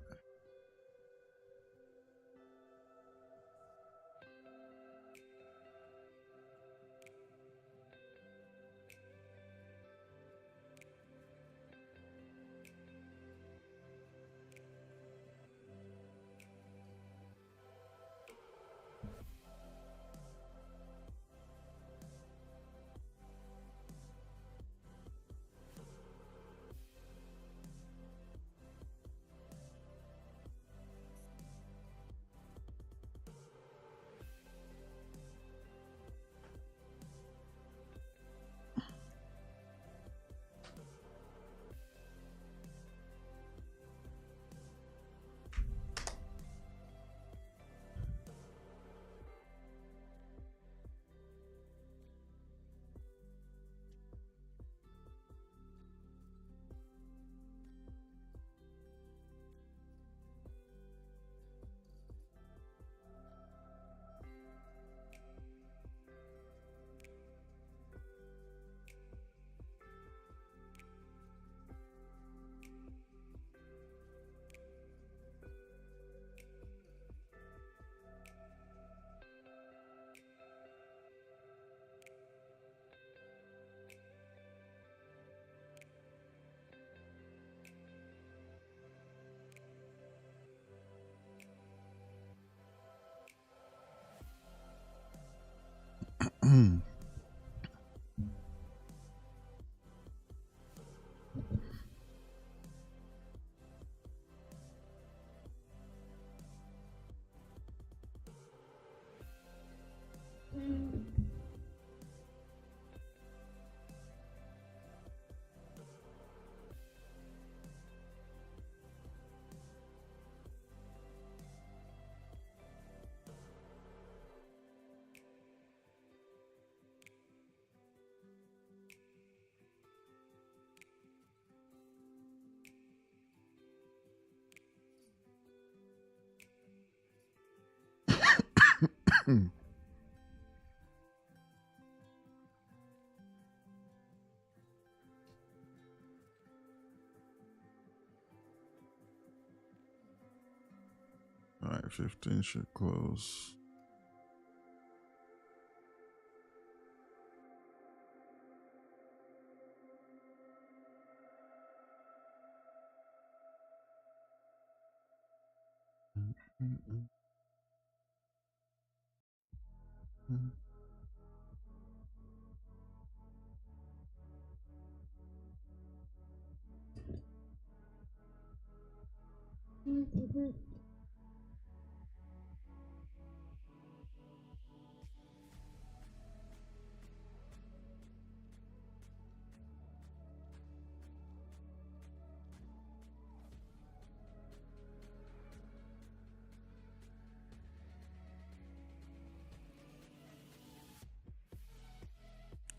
All right, 15 should close.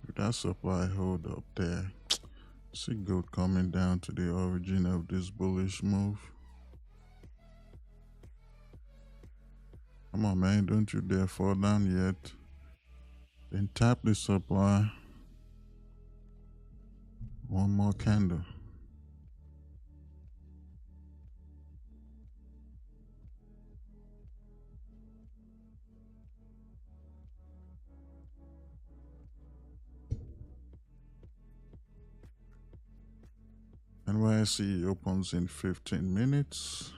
With that supply hold up there, see gold coming down to the origin of this bullish move. Come on, man, don't you dare fall down yet. Then tap the supply. One more candle. NYSE opens in 15 minutes.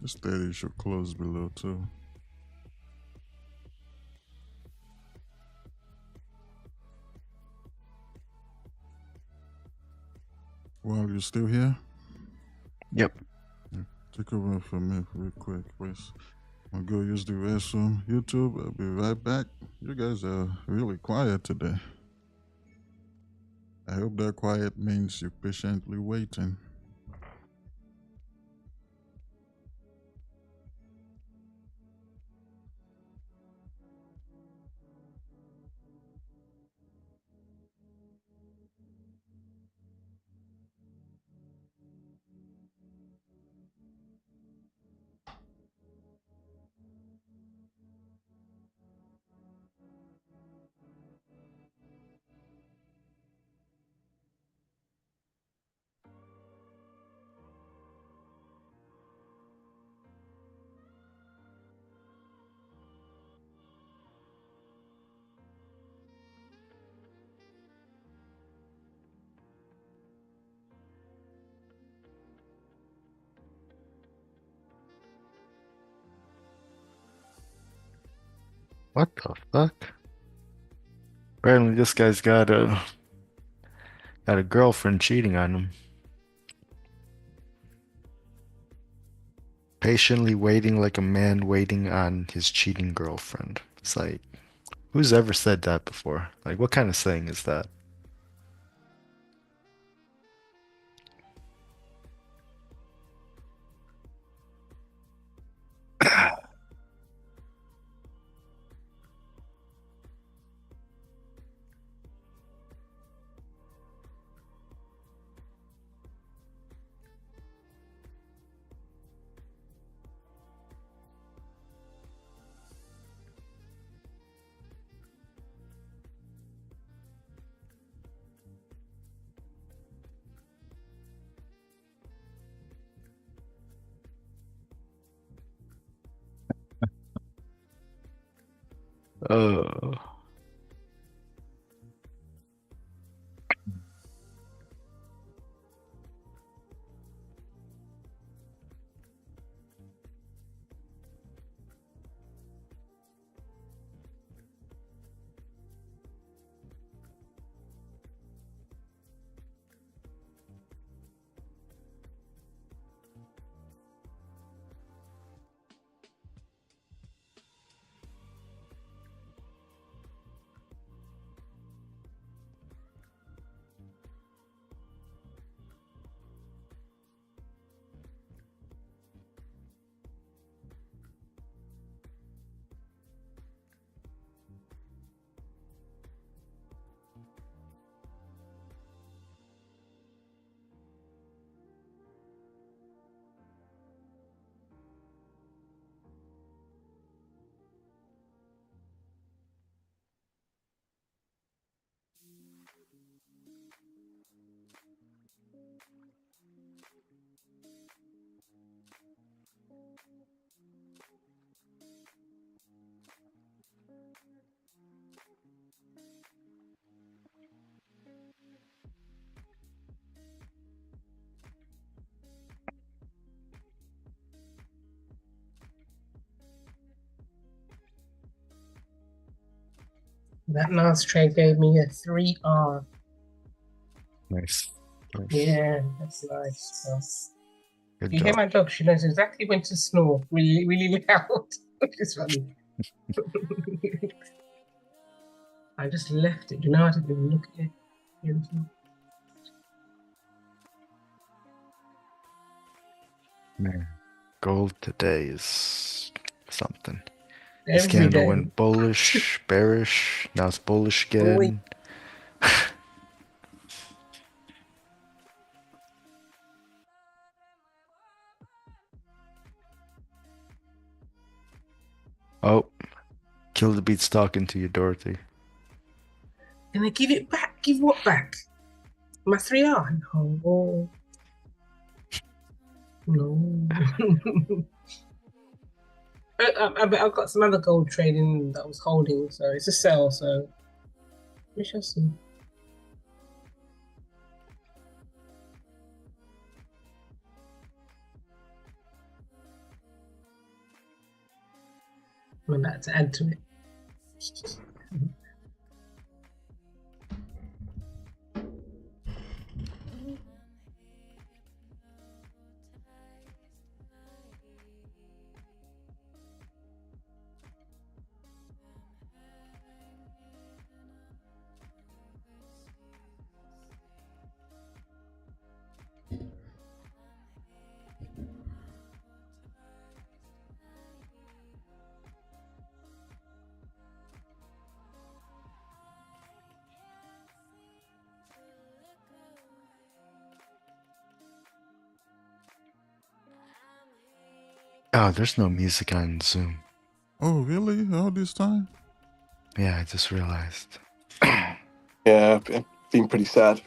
The steady should close below too. Well, you still here? Yep. Take over for me real quick, please. I'll go use the restroom. YouTube, I'll be right back. You guys are really quiet today. I hope that quiet means you're patiently waiting. What the fuck? Apparently this guy's got a girlfriend cheating on him. Patiently waiting like a man waiting on his cheating girlfriend. It's like, who's ever said that before? Like, what kind of saying is that? Oh. That last trade gave me a 3R. Nice. Nice. Yeah, that's nice. Good You hear job. my dog? She knows exactly when to snore. Really, really loud. It's funny. I just left it. You know, I didn't even look at it. Beautiful. Man, gold today is something. Every This candle day. went bullish, bearish. Now it's bullish again. Oh, kill the beats talking to you, Dorothy. Can I give it back? Give what back? My 3R? No. No. I've got some other gold trading that I was holding, so it's a sell, so we shall see. I'm about to add to it. Oh, there's no music on Zoom. Oh, really? All this time? Yeah, I just realized. Yeah, I've been pretty sad.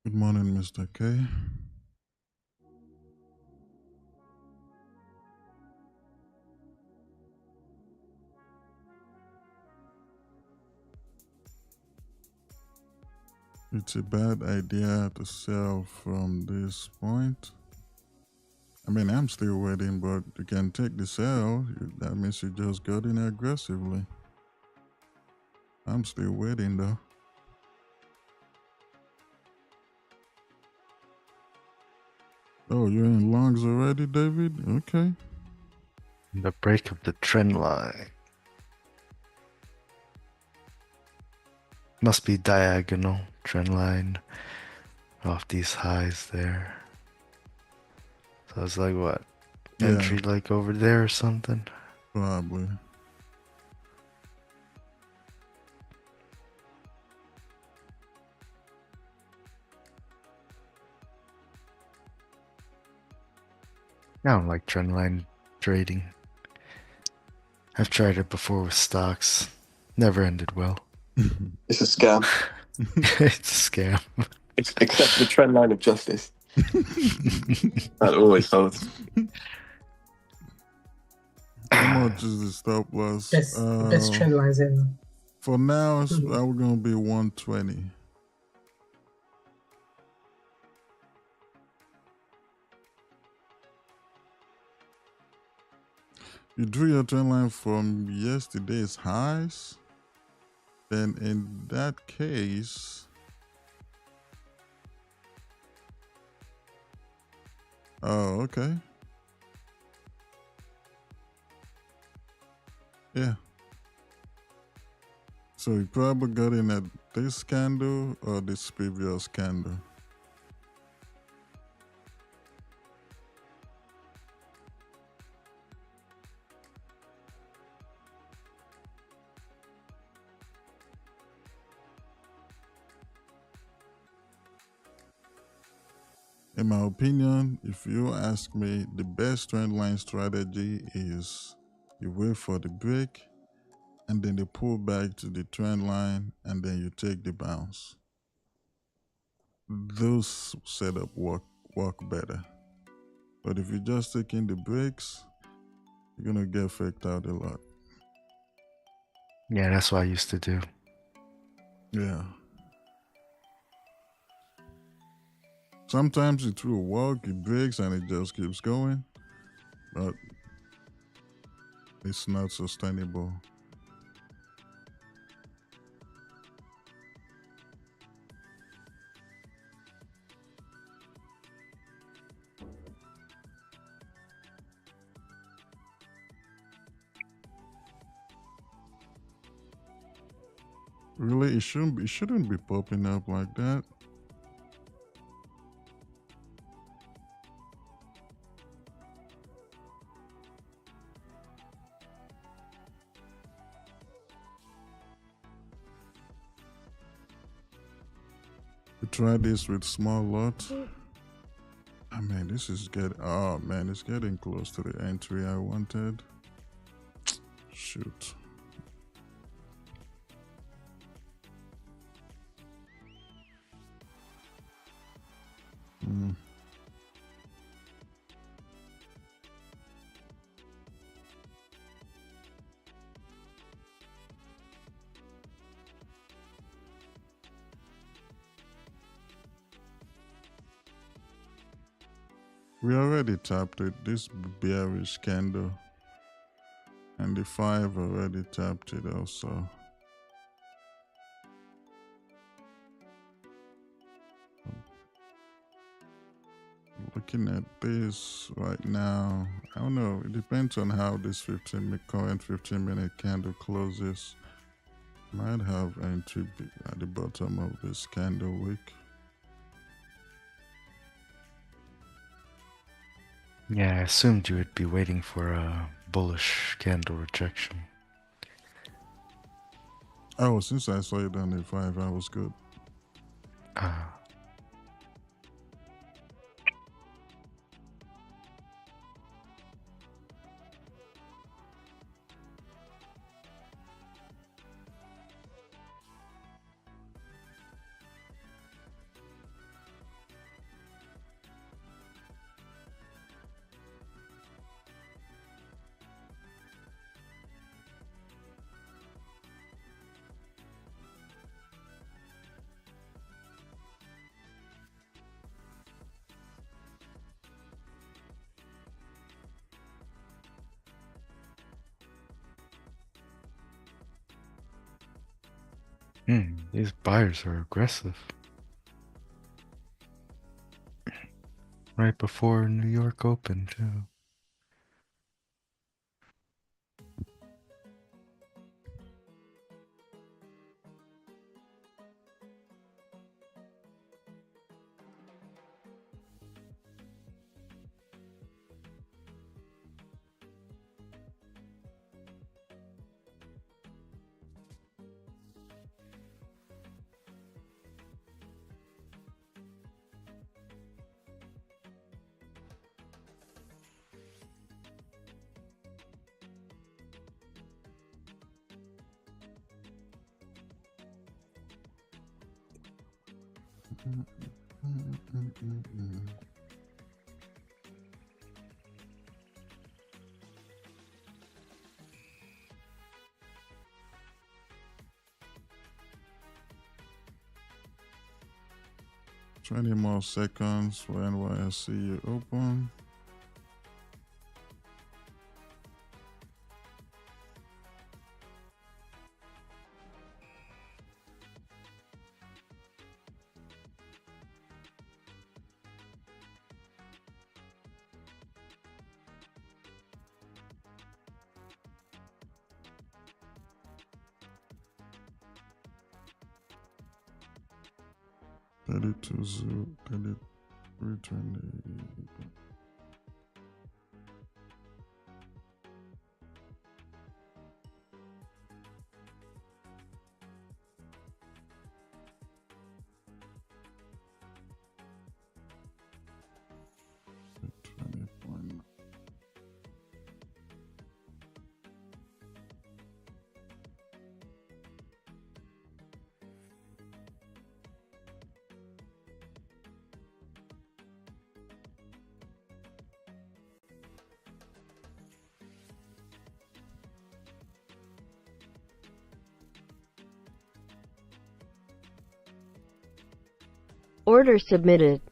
Good morning, Mr. K. It's a bad idea to sell from this point. I mean, I'm still waiting, but you can take the sell. That means you just got in aggressively. I'm still waiting, though. Oh, you're in longs already, David? Okay. The break of the trend line. Must be diagonal trend line off these highs there. So it's like what? Yeah. Entry like over there or something? Probably. I don't like trend line trading. I've tried it before with stocks. Never ended well. It's a scam. It's a scam. Accept the trend line of justice. That always holds. How much is the stop loss? Best trend lines ever. For now, it's probably going to be 120. You drew your trend line from yesterday's highs. Then in that case, Oh, okay. Yeah. So you probably got in at this candle or this previous candle. In my opinion, if you ask me, the best trend line strategy is you wait for the break and then they pull back to the trend line and then you take the bounce. Those setup work better. But if you're just taking the breaks, you're gonna get faked out a lot. Yeah, that's what I used to do. Yeah. Sometimes it will work, it breaks and it just keeps going, but it's not sustainable. Really, it shouldn't be popping up like that. We try this with small lot. I mean, this is oh man, it's getting close to the entry I wanted. Shoot. We already tapped it, this bearish candle. And the 5 already tapped it also. Looking at this right now, I don't know, it depends on how this current 15-minute candle closes. Might have entry at the bottom of this candle wick. Yeah, I assumed you would be waiting for a bullish candle rejection. Oh, since I saw it on the 5, I was good. These buyers are aggressive. Right before New York opened, too. Twenty more seconds for NYSE open. 32 zoo, 3320. Order submitted.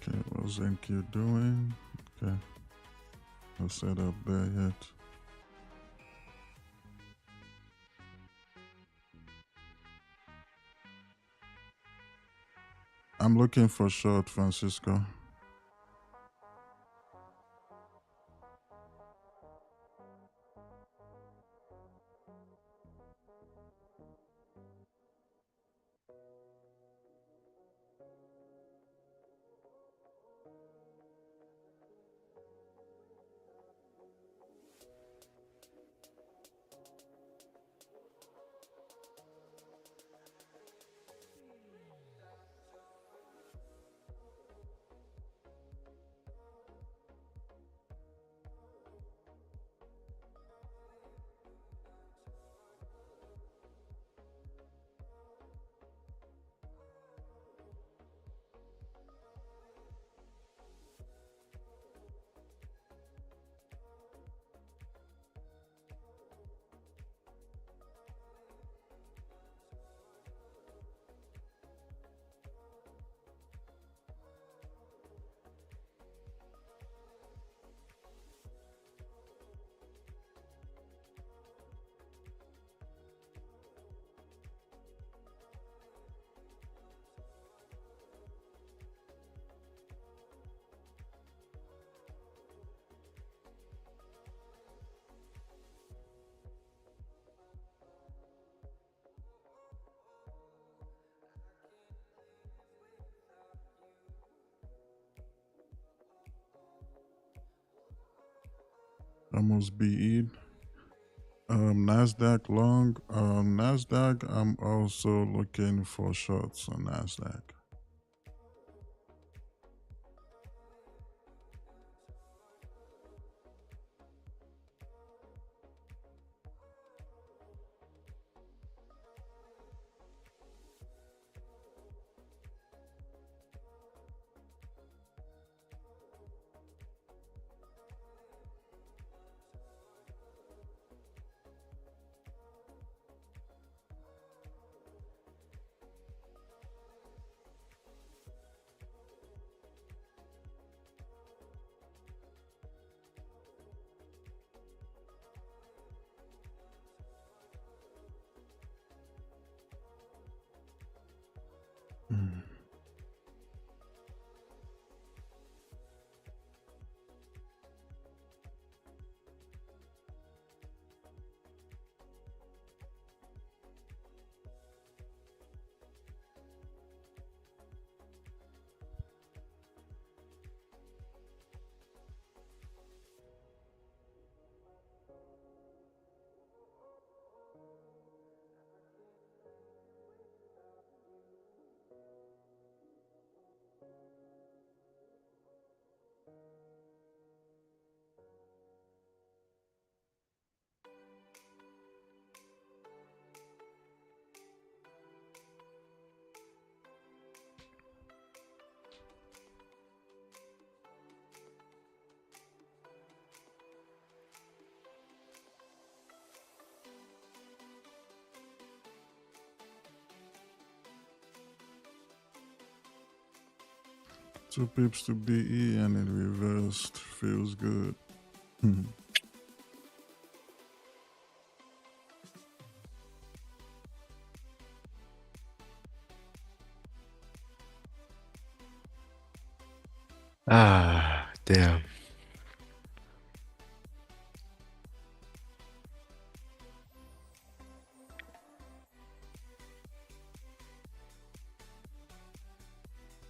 Okay, what's NQ doing? Okay, no setup there yet. I'm looking for short, Francisco. I must be in. Nasdaq long. Nasdaq, I'm also looking for shorts on Nasdaq. Mm. 2 pips to BE and it reversed. Feels good. Ah, damn.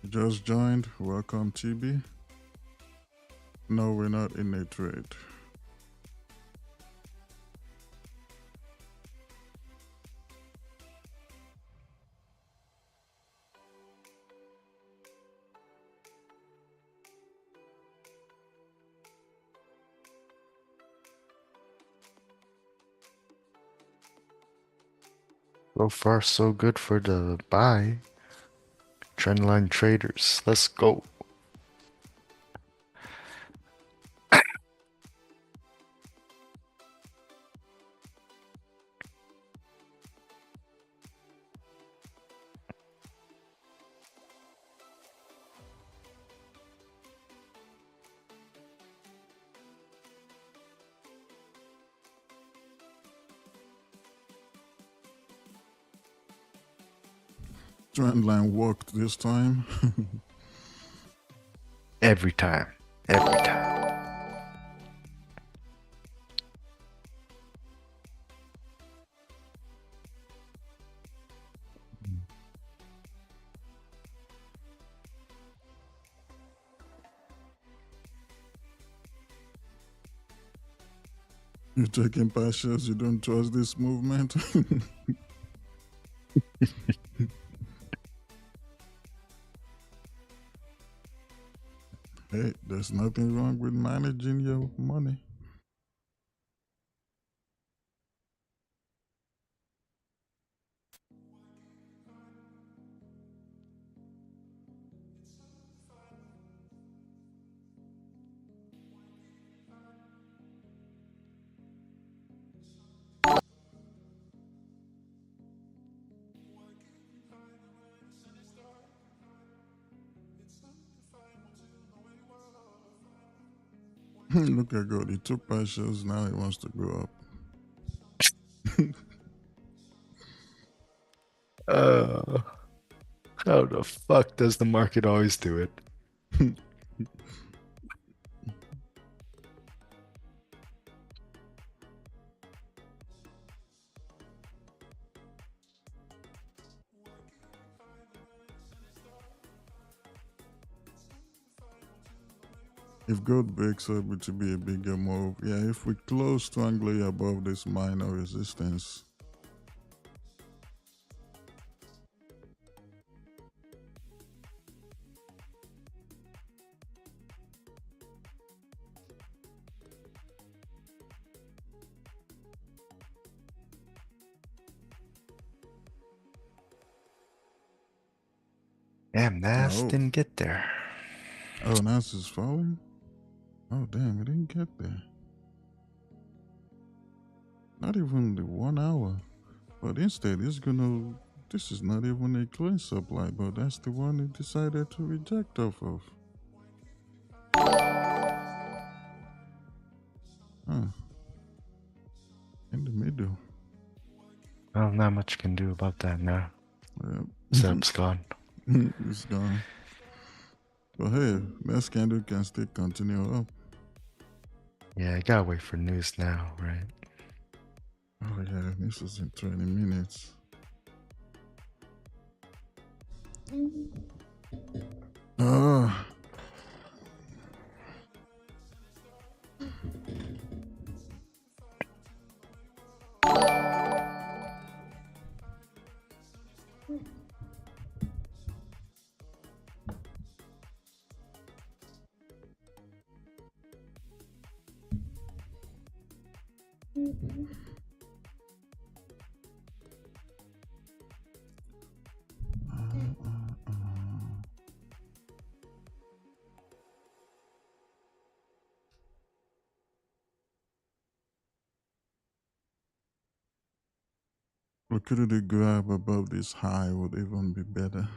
Just joined. Welcome, TB. No, we're not in a trade. So far, so good for the buy. Trendline traders, let's go. Trend line worked this time. Every time. Every time. You're taking partials, you don't trust this movement. Hey, there's nothing wrong with managing your money. Look at God, he took partials, now he wants to go up. How the fuck does the market always do it? If gold breaks up, it will be a bigger move. Yeah, if we close strongly above this minor resistance. Damn, Nas Oh. didn't get there. Oh, Nas is falling? Oh, damn, it didn't get there. Not even the 1 hour. But instead, it's gonna. This is not even a clean supply, but that's the one it decided to reject off of. Huh. In the middle. Well, not much can do about that now. Yep. Seb's gone. It's gone. But hey, next candle can still continue up. Yeah, I gotta wait for news now, right? Oh yeah, this is in 20 minutes. Ah. Liquidity grab above this high would even be better.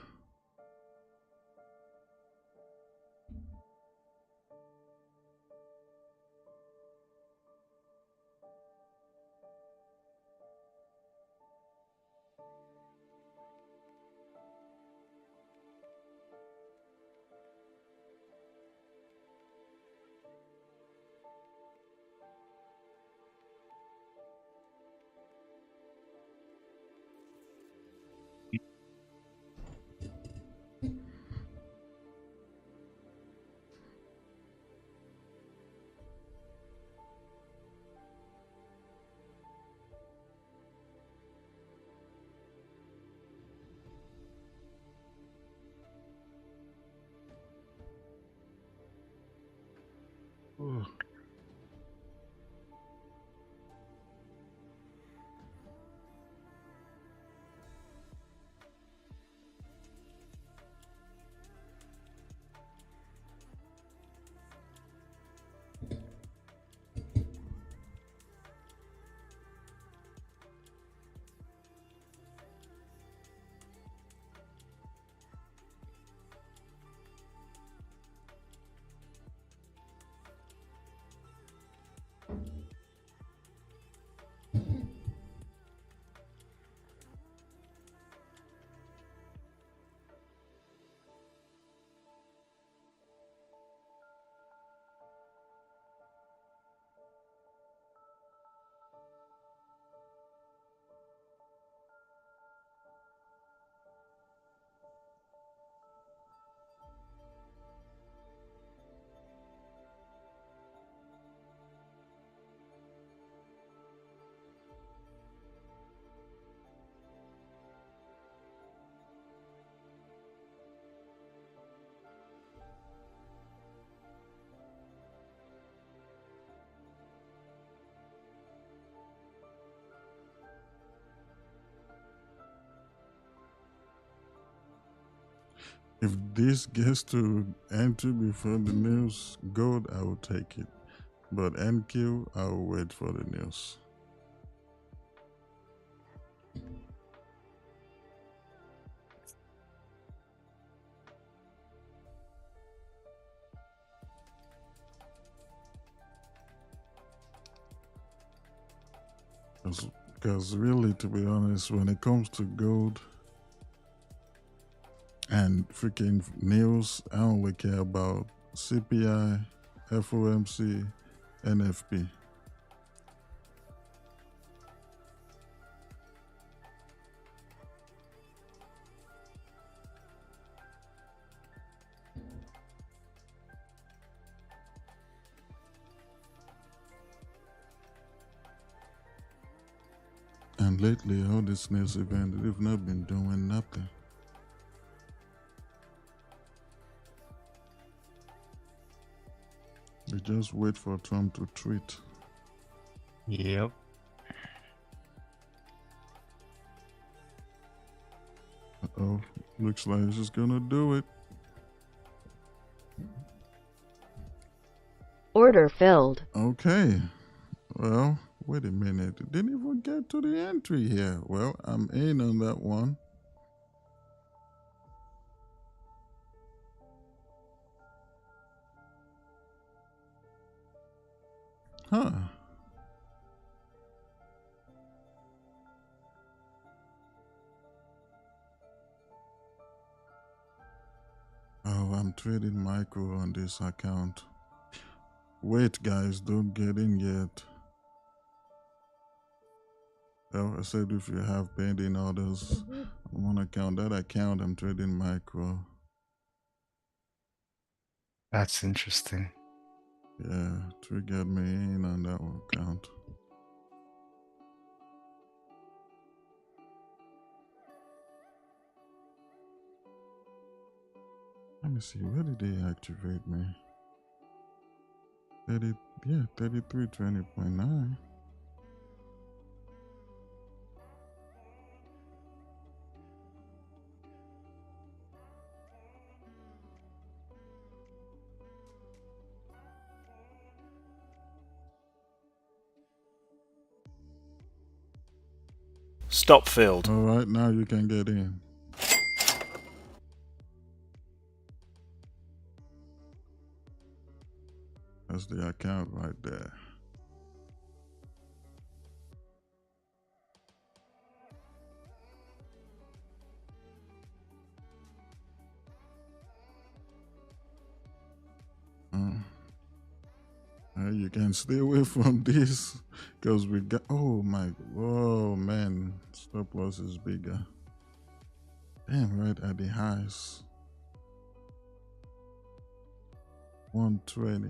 If this gets to entry before the news, gold, I will take it. But NQ, I will wait for the news. Because really, to be honest, when it comes to gold and freaking news, I only care about CPI, FOMC, NFP. And lately, all this news event, they've not been doing nothing. We just wait for Trump to tweet. Yep. Uh-oh, looks like he's just gonna do it. Order filled. Okay, well, wait a minute. It didn't even get to the entry here. Well, I'm in on that one. Huh. Oh, I'm trading micro on this account. Wait, guys, don't get in yet. Well, I said if you have pending orders on one account, that account I'm trading micro. That's interesting. Yeah, triggered me in on that one account. Let me see, where did they activate me? 3320.9. Stop filled. All right, now you can get in. That's the account right there. You can stay away from this because we got, oh man, stop loss is bigger. Damn, right at the highs. 120.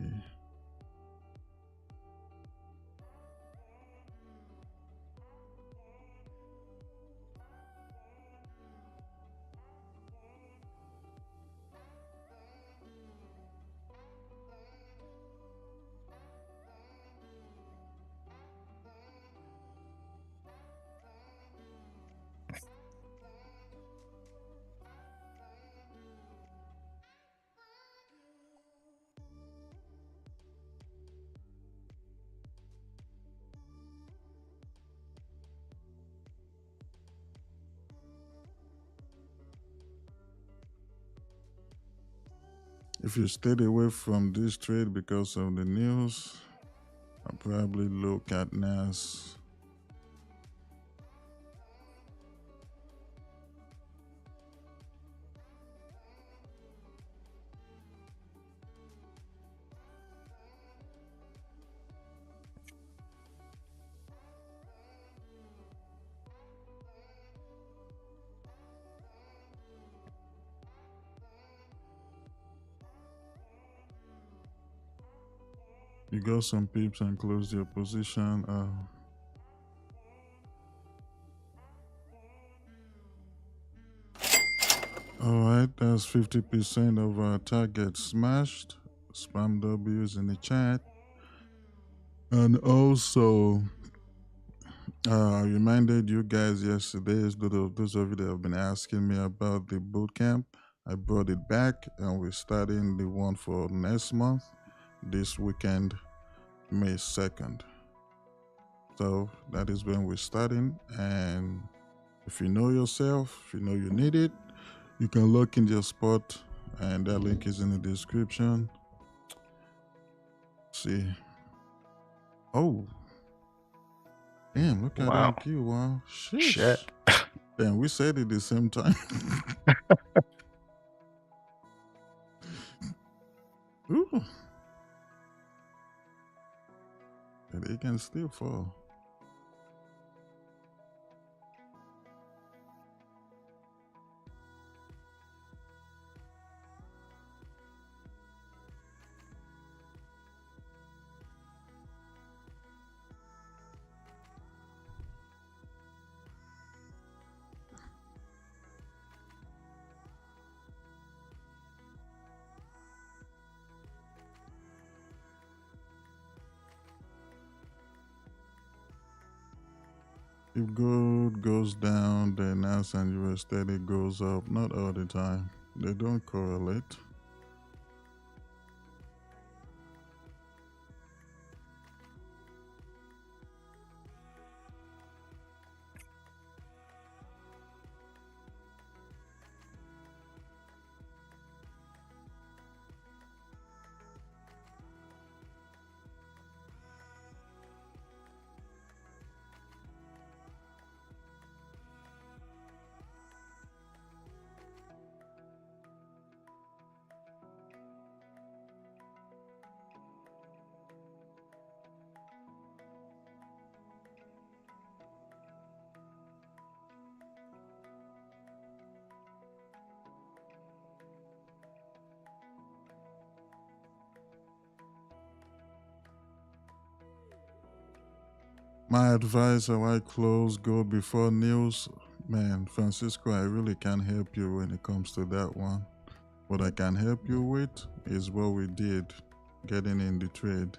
If you stayed away from this trade because of the news, I'll probably look at NAS. You got some peeps and close your position. Alright, that's 50% of our target smashed. Spam W's in the chat. And also, I reminded you guys yesterday, those of you that have been asking me about the bootcamp. I brought it back, and we're starting the one for next month, this weekend, May 2nd. So that is when we're starting. And if you know yourself, if you know you need it, you can look in your spot, and that link is in the description. See. Oh. Damn, look at Wow. that queue. Wow. Sheesh. Shit. Damn, we said it at the same time. Ooh. And it can still fall. If gold goes down, then NAS and USD goes up. Not all the time. They don't correlate. My advice, I like close, go before news. Man, Francisco, I really can't help you when it comes to that one. What I can help you with is what we did, getting in the trade.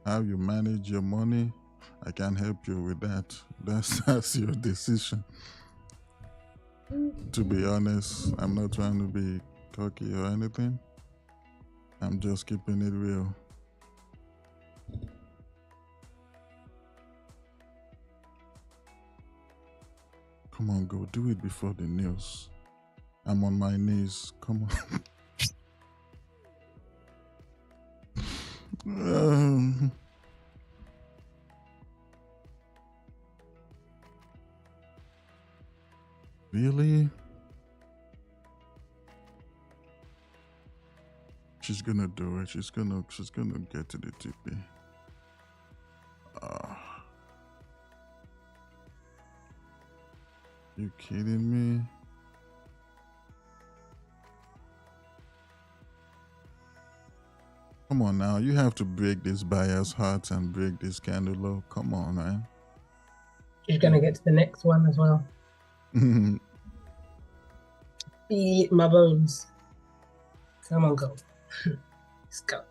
How you manage your money, I can help you with that. That's your decision. To be honest, I'm not trying to be cocky or anything. I'm just keeping it real. Come on, go do it before the news. I'm on my knees. Come on. Really? She's gonna do it. She's gonna get to the TP. You kidding me? Come on now, you have to break this buyer's heart and break this candle low. Come on, man. She's gonna get to the next one as well. Eat my bones. Come on, go. Let's go.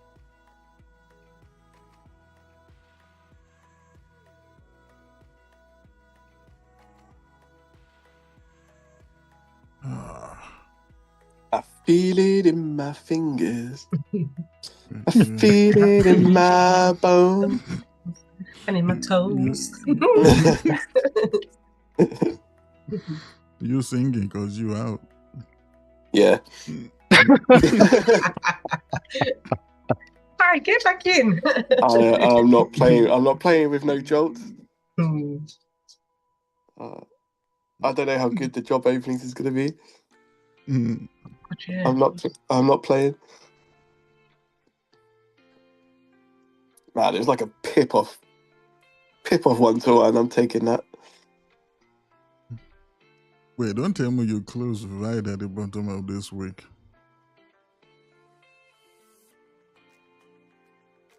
I feel it in my fingers. I feel it in my bones. And in my toes. You singing because you out. Yeah. Hi, get back in. I'm not playing. I'm not playing with no jolts. I don't know how good the job openings is going to be. I'm not playing. Man, it was like a pip off 1-to-1, and I'm taking that. Wait, don't tell me you closed right at the bottom of this week.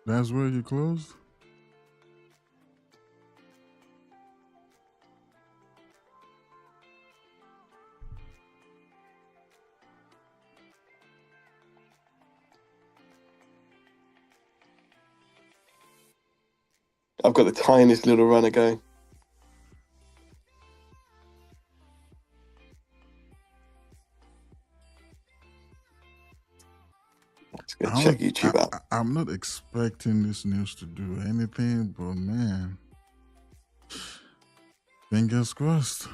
That's where you closed? I've got the tiniest little runner going. Just gonna check YouTube out. I'm not expecting this news to do anything, but man, fingers crossed.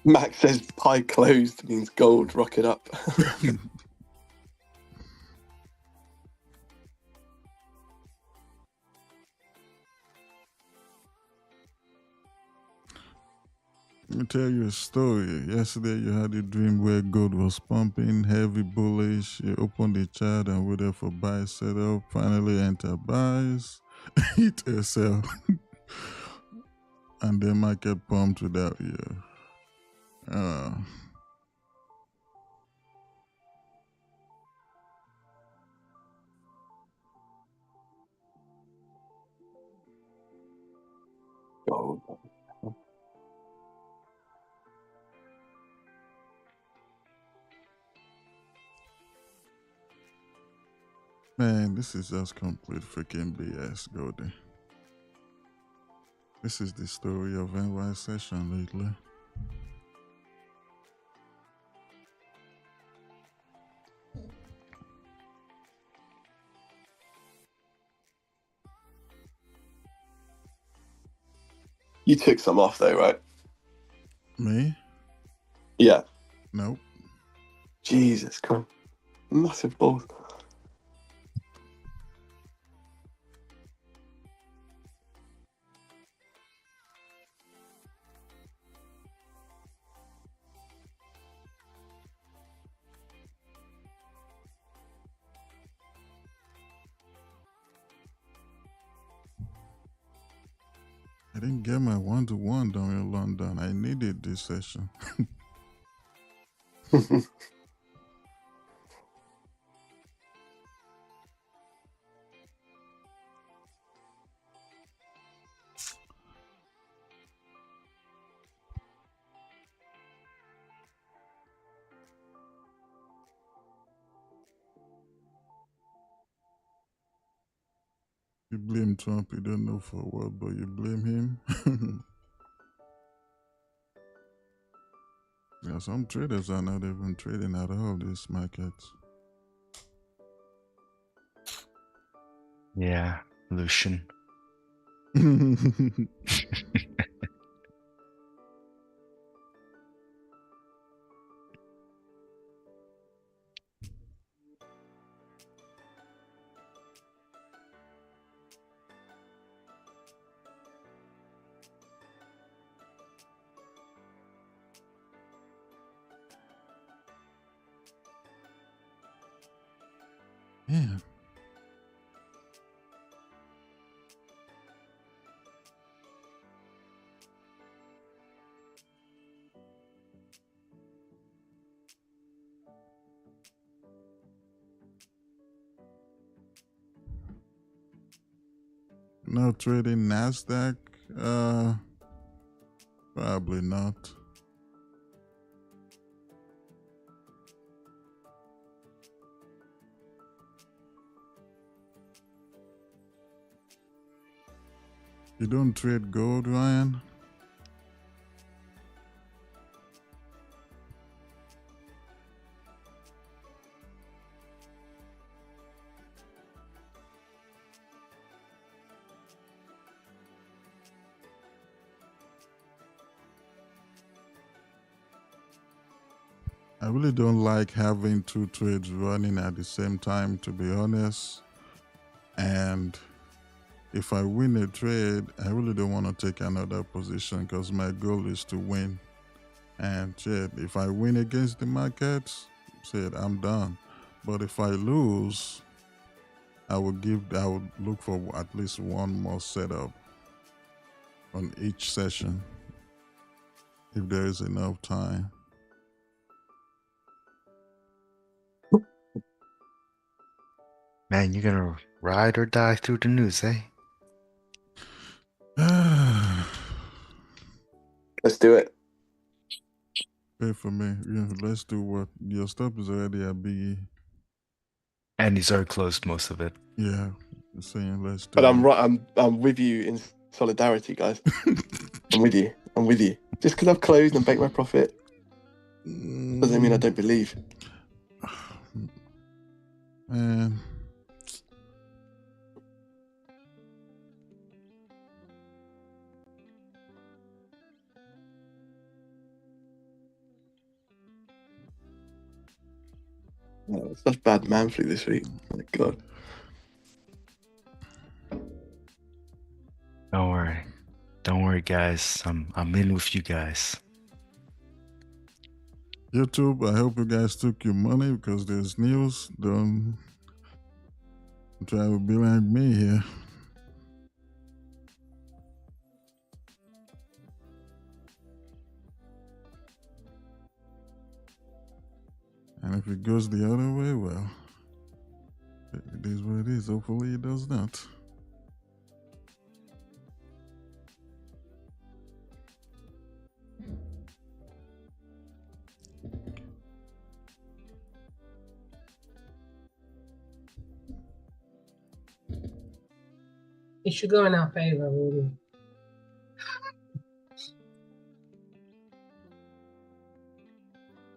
Max says pie closed means gold rocket up. Let me tell you a story. Yesterday you had a dream where gold was pumping, heavy bullish. You opened the chart and waited for buy setup. Finally enter buys, hit a sell, and the market pumped without you. Gold. Man, this is just complete freaking BS, Goldie. This is the story of NY session lately. You took some off though, right? Me? Yeah. Nope. Jesus Christ. Massive balls. I didn't get my 1-to-1 down in London. I needed this session. You blame Trump, you don't know for what, but you blame him. Yeah, some traders are not even trading at all this market. Yeah, Lucian. Yeah. Now trading Nasdaq? Probably not. You don't trade gold, Ryan? I really don't like having two trades running at the same time, to be honest. And if I win a trade, I really don't want to take another position because my goal is to win. And shit, if I win against the markets, shit, I'm done. But if I lose, I would look for at least one more setup on each session if there is enough time. Man, you're gonna ride or die through the news, eh? Let's do it. Pay for me. Yeah, let's do what? Your stop is already at BE. And he's already closed most of it. Yeah, saying let's do But it. I'm right. I'm with you in solidarity, guys. I'm with you. I'm with you. Just because I've closed and baked my profit doesn't mean I don't believe. Man. Oh, such bad man flu this week. Oh my God. Don't worry, guys. I'm in with you guys. YouTube, I hope you guys took your money because there's news. Don't try to be like me here. And if it goes the other way, well, it is what it is. Hopefully it does not. It should go in our favor, really.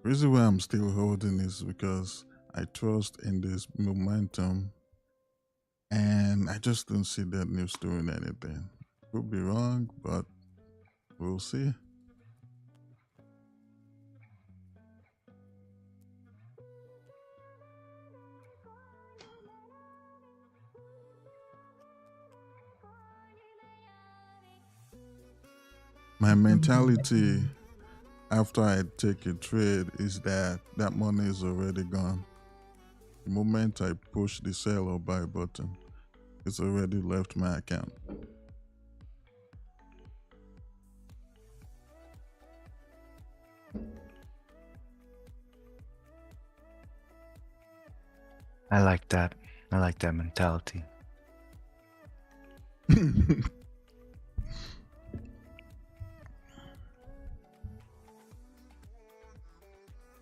The reason why I'm still holding is because I trust in this momentum and I just don't see that news doing anything. Could be wrong, but we'll see. My mentality after I take a trade is that that money is already gone. The moment I push the sell or buy button, it's already left my account. I like that. I like that mentality.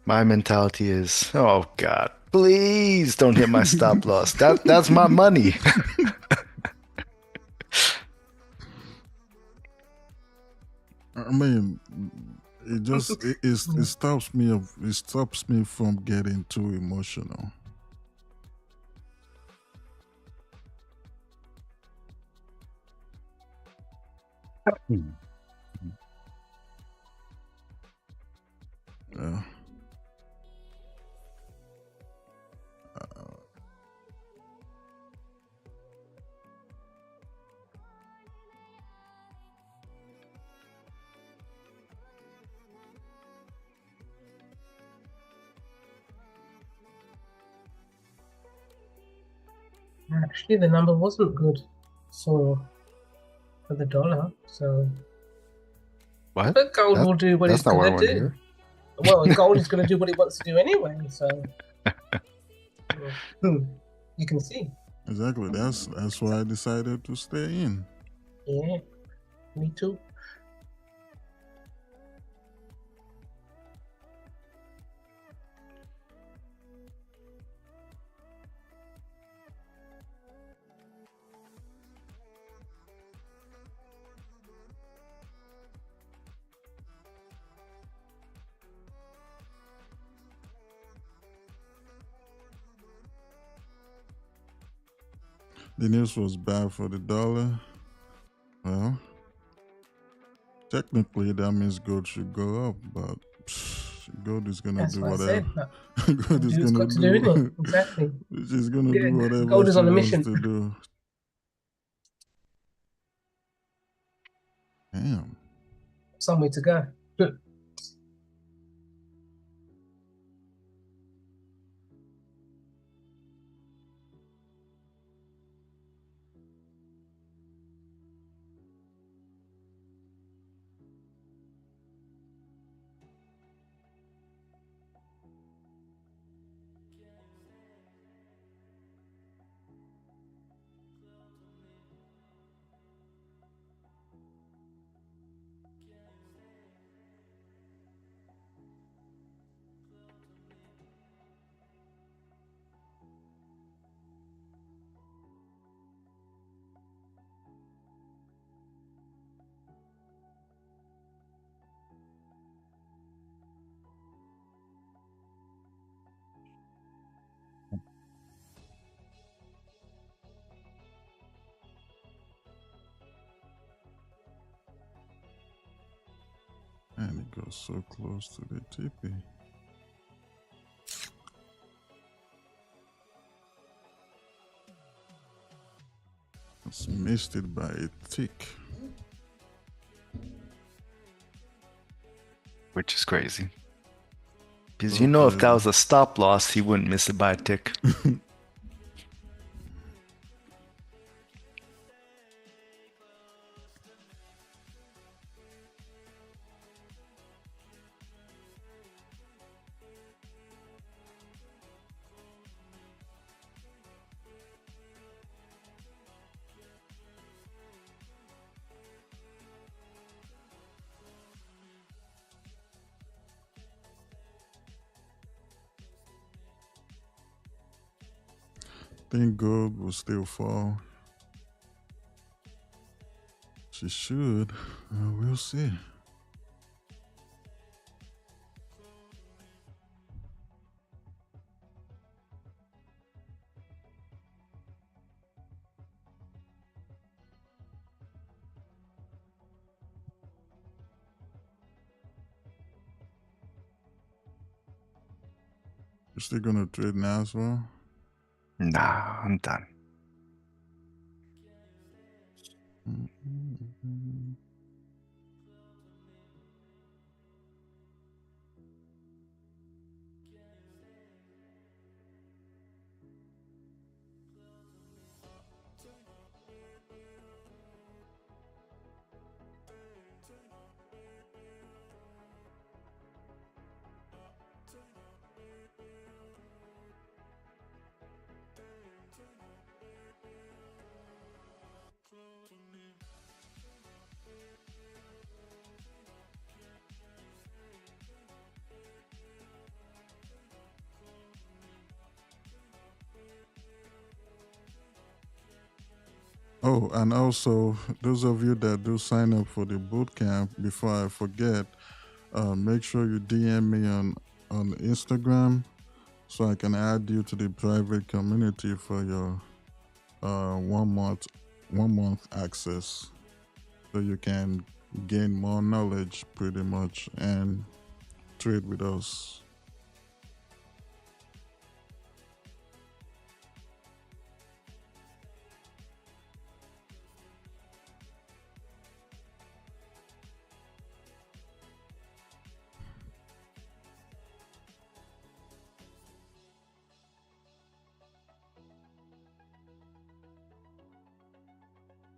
My mentality is, oh God, please don't hit my stop loss. That's my money. I mean, it stops me from getting too emotional. Yeah. Actually, the number wasn't good for the dollar, so. What? But gold will do what it's That's not what I going want to to do. hear. Well, gold is going to do what it wants to do anyway, so. You can see. Exactly. That's why I decided to stay in. Yeah, me too. The news was bad for the dollar. Well, technically that means gold should go up, but gold is gonna do whatever. Gold is gonna do. Exactly. She's gonna do whatever gold is she on a wants mission. to do. Damn. Somewhere to go. And it goes so close to the TP. It's missed it by a tick. Which is crazy. Because you know if that was a stop loss, he wouldn't miss it by a tick. Think gold will still fall. She should. We'll see. You're still gonna trade now as well? Nah, I'm done. Oh, and also, those of you that do sign up for the bootcamp, before I forget, make sure you DM me on Instagram so I can add you to the private community for your 1 month access, so you can gain more knowledge pretty much and trade with us.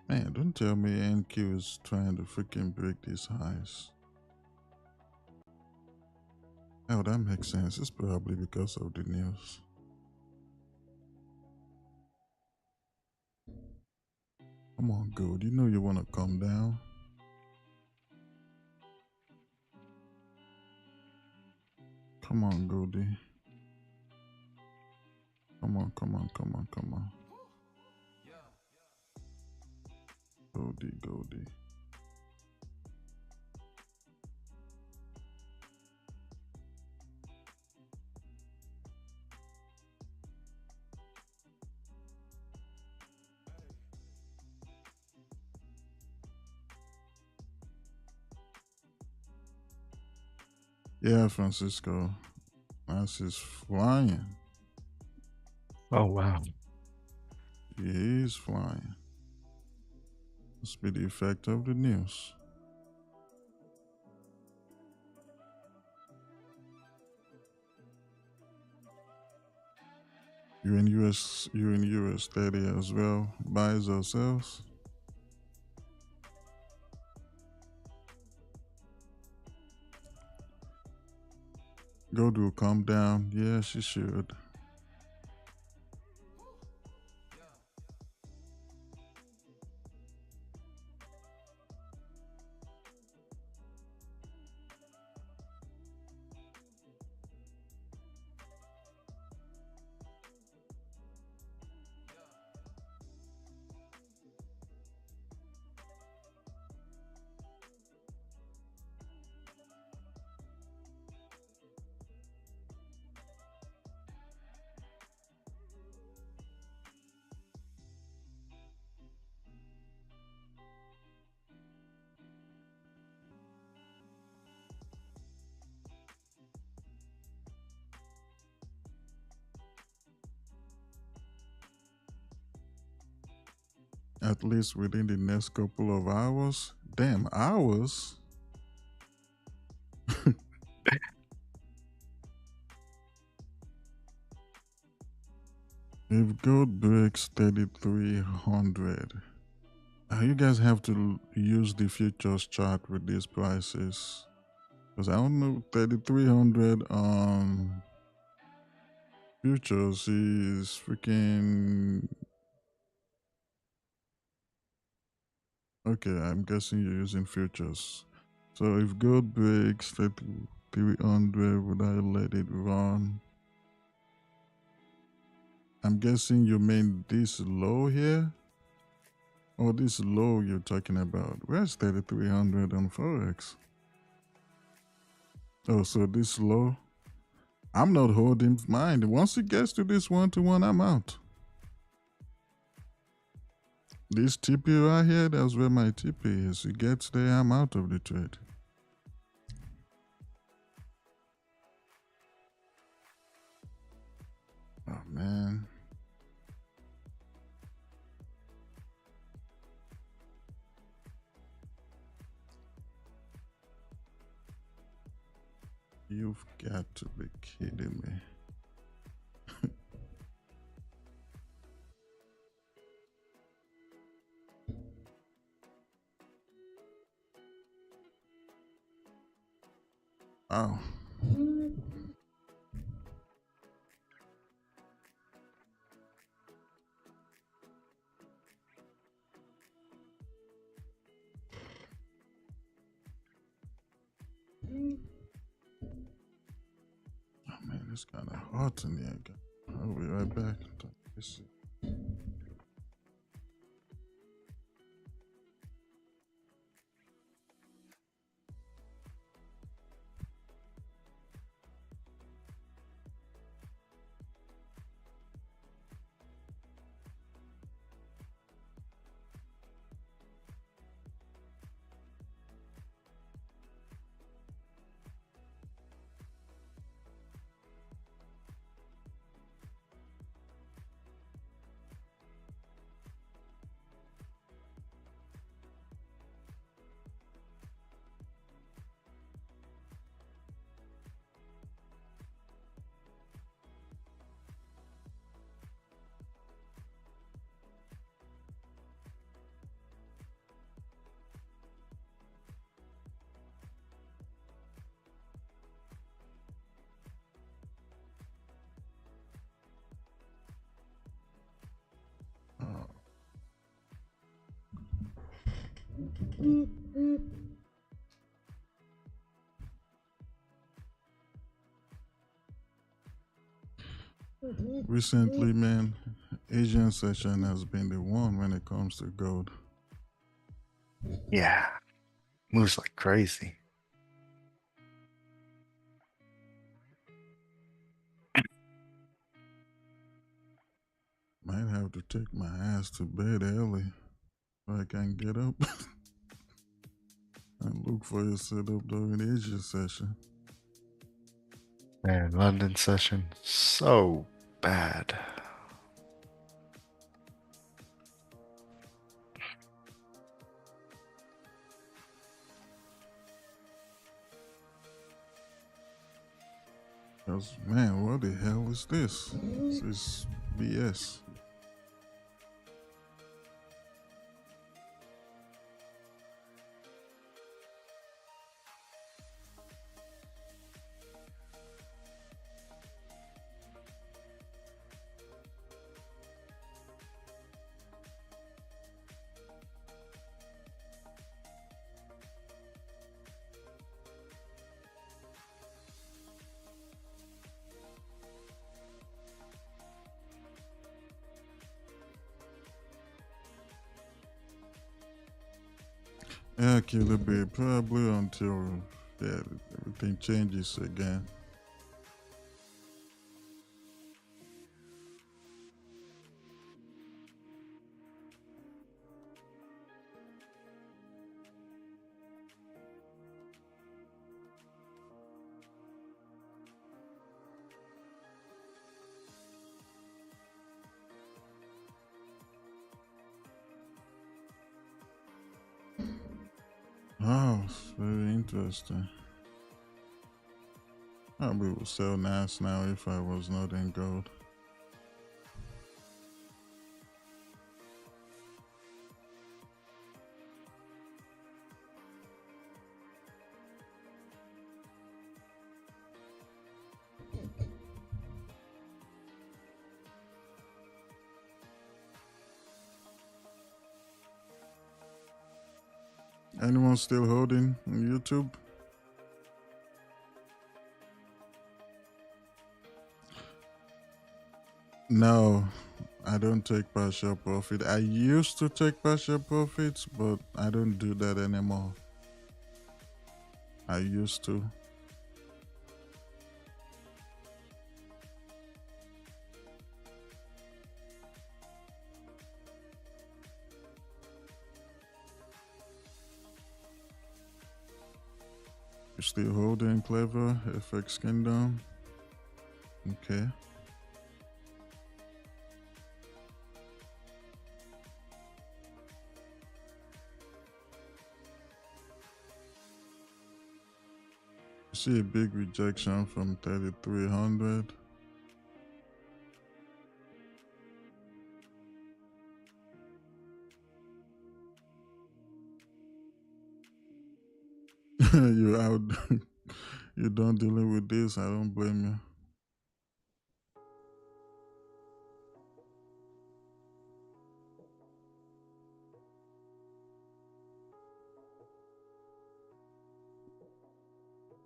Man, don't tell me NQ is trying to freaking break these highs. Oh, that makes sense. It's probably because of the news. Come on, gold. You know you want to come down. Come on, Goldie. Come on, come on, come on, come on. Goldie, Goldie. Yeah, Francisco. That's is flying. Oh, wow. He is flying. Must be the effect of the news. You in US 30 as well. Buys or sells? Gold will calm down. Yeah, she should. at least within the next couple of hours. Damn, hours? If gold breaks 3,300, you guys have to use the futures chart with these prices. Because I don't know, 3,300 futures is freaking. Okay, I'm guessing you're using futures. So if gold breaks 3,300, would I let it run? I'm guessing you mean this low here? Or this low you're talking about? Where's 3,300 on Forex? Oh, so this low? I'm not holding mine. Once it gets to this 1-to-1, I'm out. This TP right here, that's where my TP is. It gets there, I'm out of the trade. Oh, man. You've got to be kidding me. Wow. Oh man, it's kind of hot in here. I'll be right back. Let's see. Recently, man, Asian session has been the one when it comes to gold. Yeah. Moves like crazy. Might have to take my ass to bed early so I can get up and look for a setup during Asia session. Man, London session, so bad. Because, man, what the hell is this? This is BS. Yeah, Killer B, probably until everything changes again. Oh, very interesting. I will sell NAS now if I was not in gold. Anyone still holding on YouTube? No, I don't take partial profit. I used to take partial profits, but I don't do that anymore. I used to. You're still holding Clever, FX Kingdom. Okay. You see a big rejection from 3,300. You out. You're done dealing with this. I don't blame you.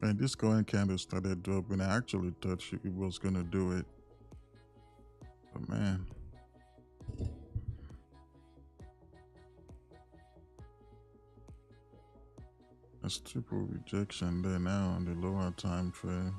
And this coin candle started dropping. I actually thought it was gonna do it, but man, that's triple rejection there now on the lower time frame.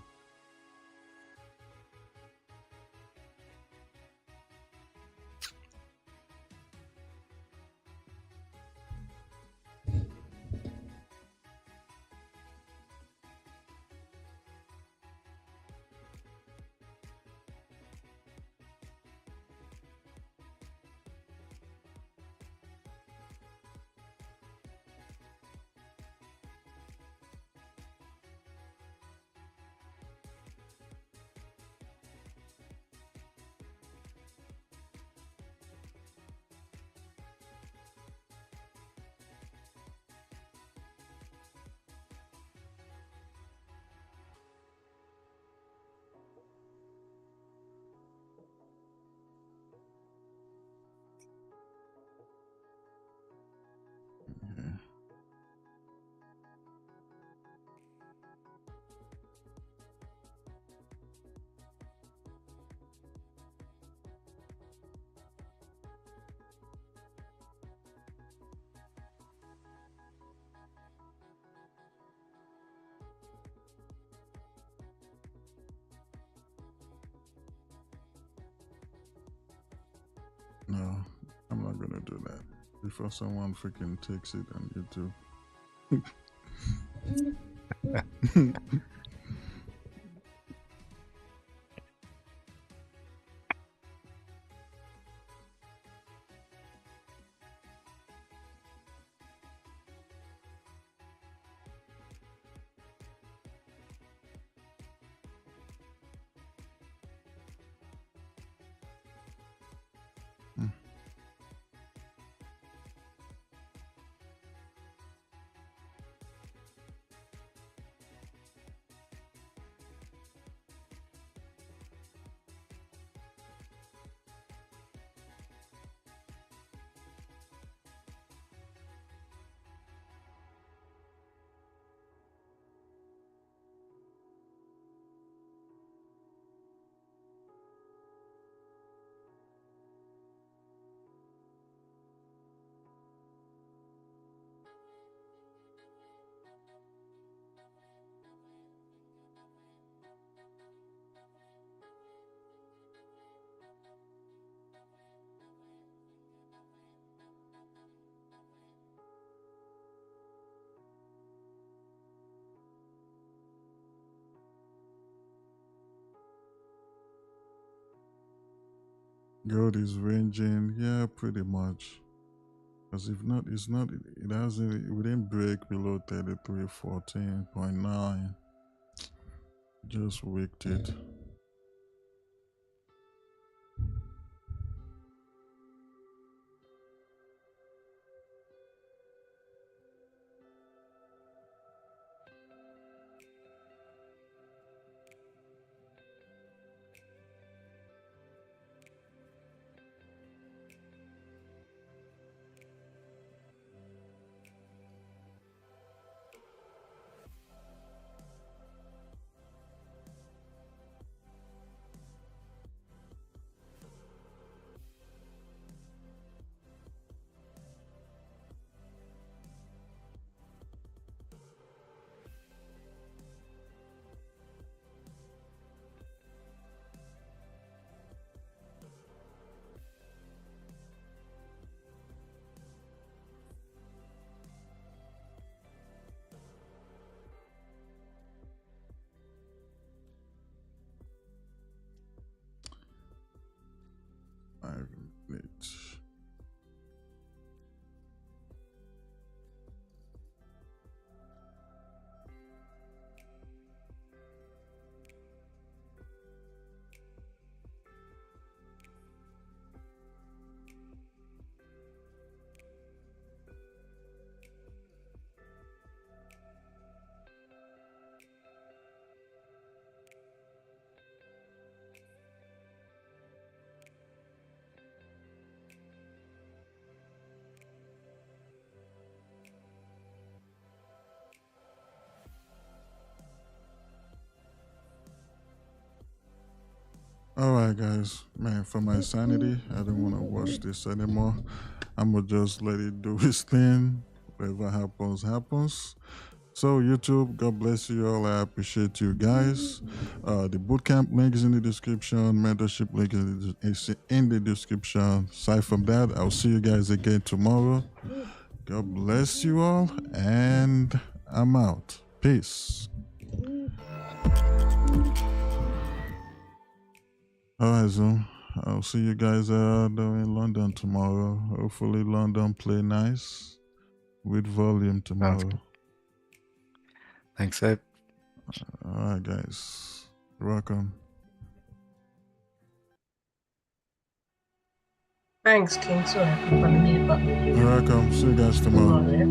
Yeah. No, I'm not gonna do that. Before someone freaking takes it on YouTube. Gold is ranging, yeah, pretty much. Because if not, it's not. It hasn't. It didn't break below 3314.9. Just wicked it. Alright guys, man, for my sanity, I don't want to watch this anymore. I'm gonna just let it do its thing. Whatever happens, happens. So YouTube, God bless you all. I appreciate you guys. The bootcamp link is in the description. Mentorship link is in the description. Aside from that, I'll see you guys again tomorrow. God bless you all, and I'm out. Peace. Alright, Zoom. I'll see you guys in London tomorrow. Hopefully London play nice with volume tomorrow. Thanks, Ed. Alright guys. Welcome. Thanks, King. Sorry, I couldn't find the mute button. You're welcome. See you guys tomorrow. Right there.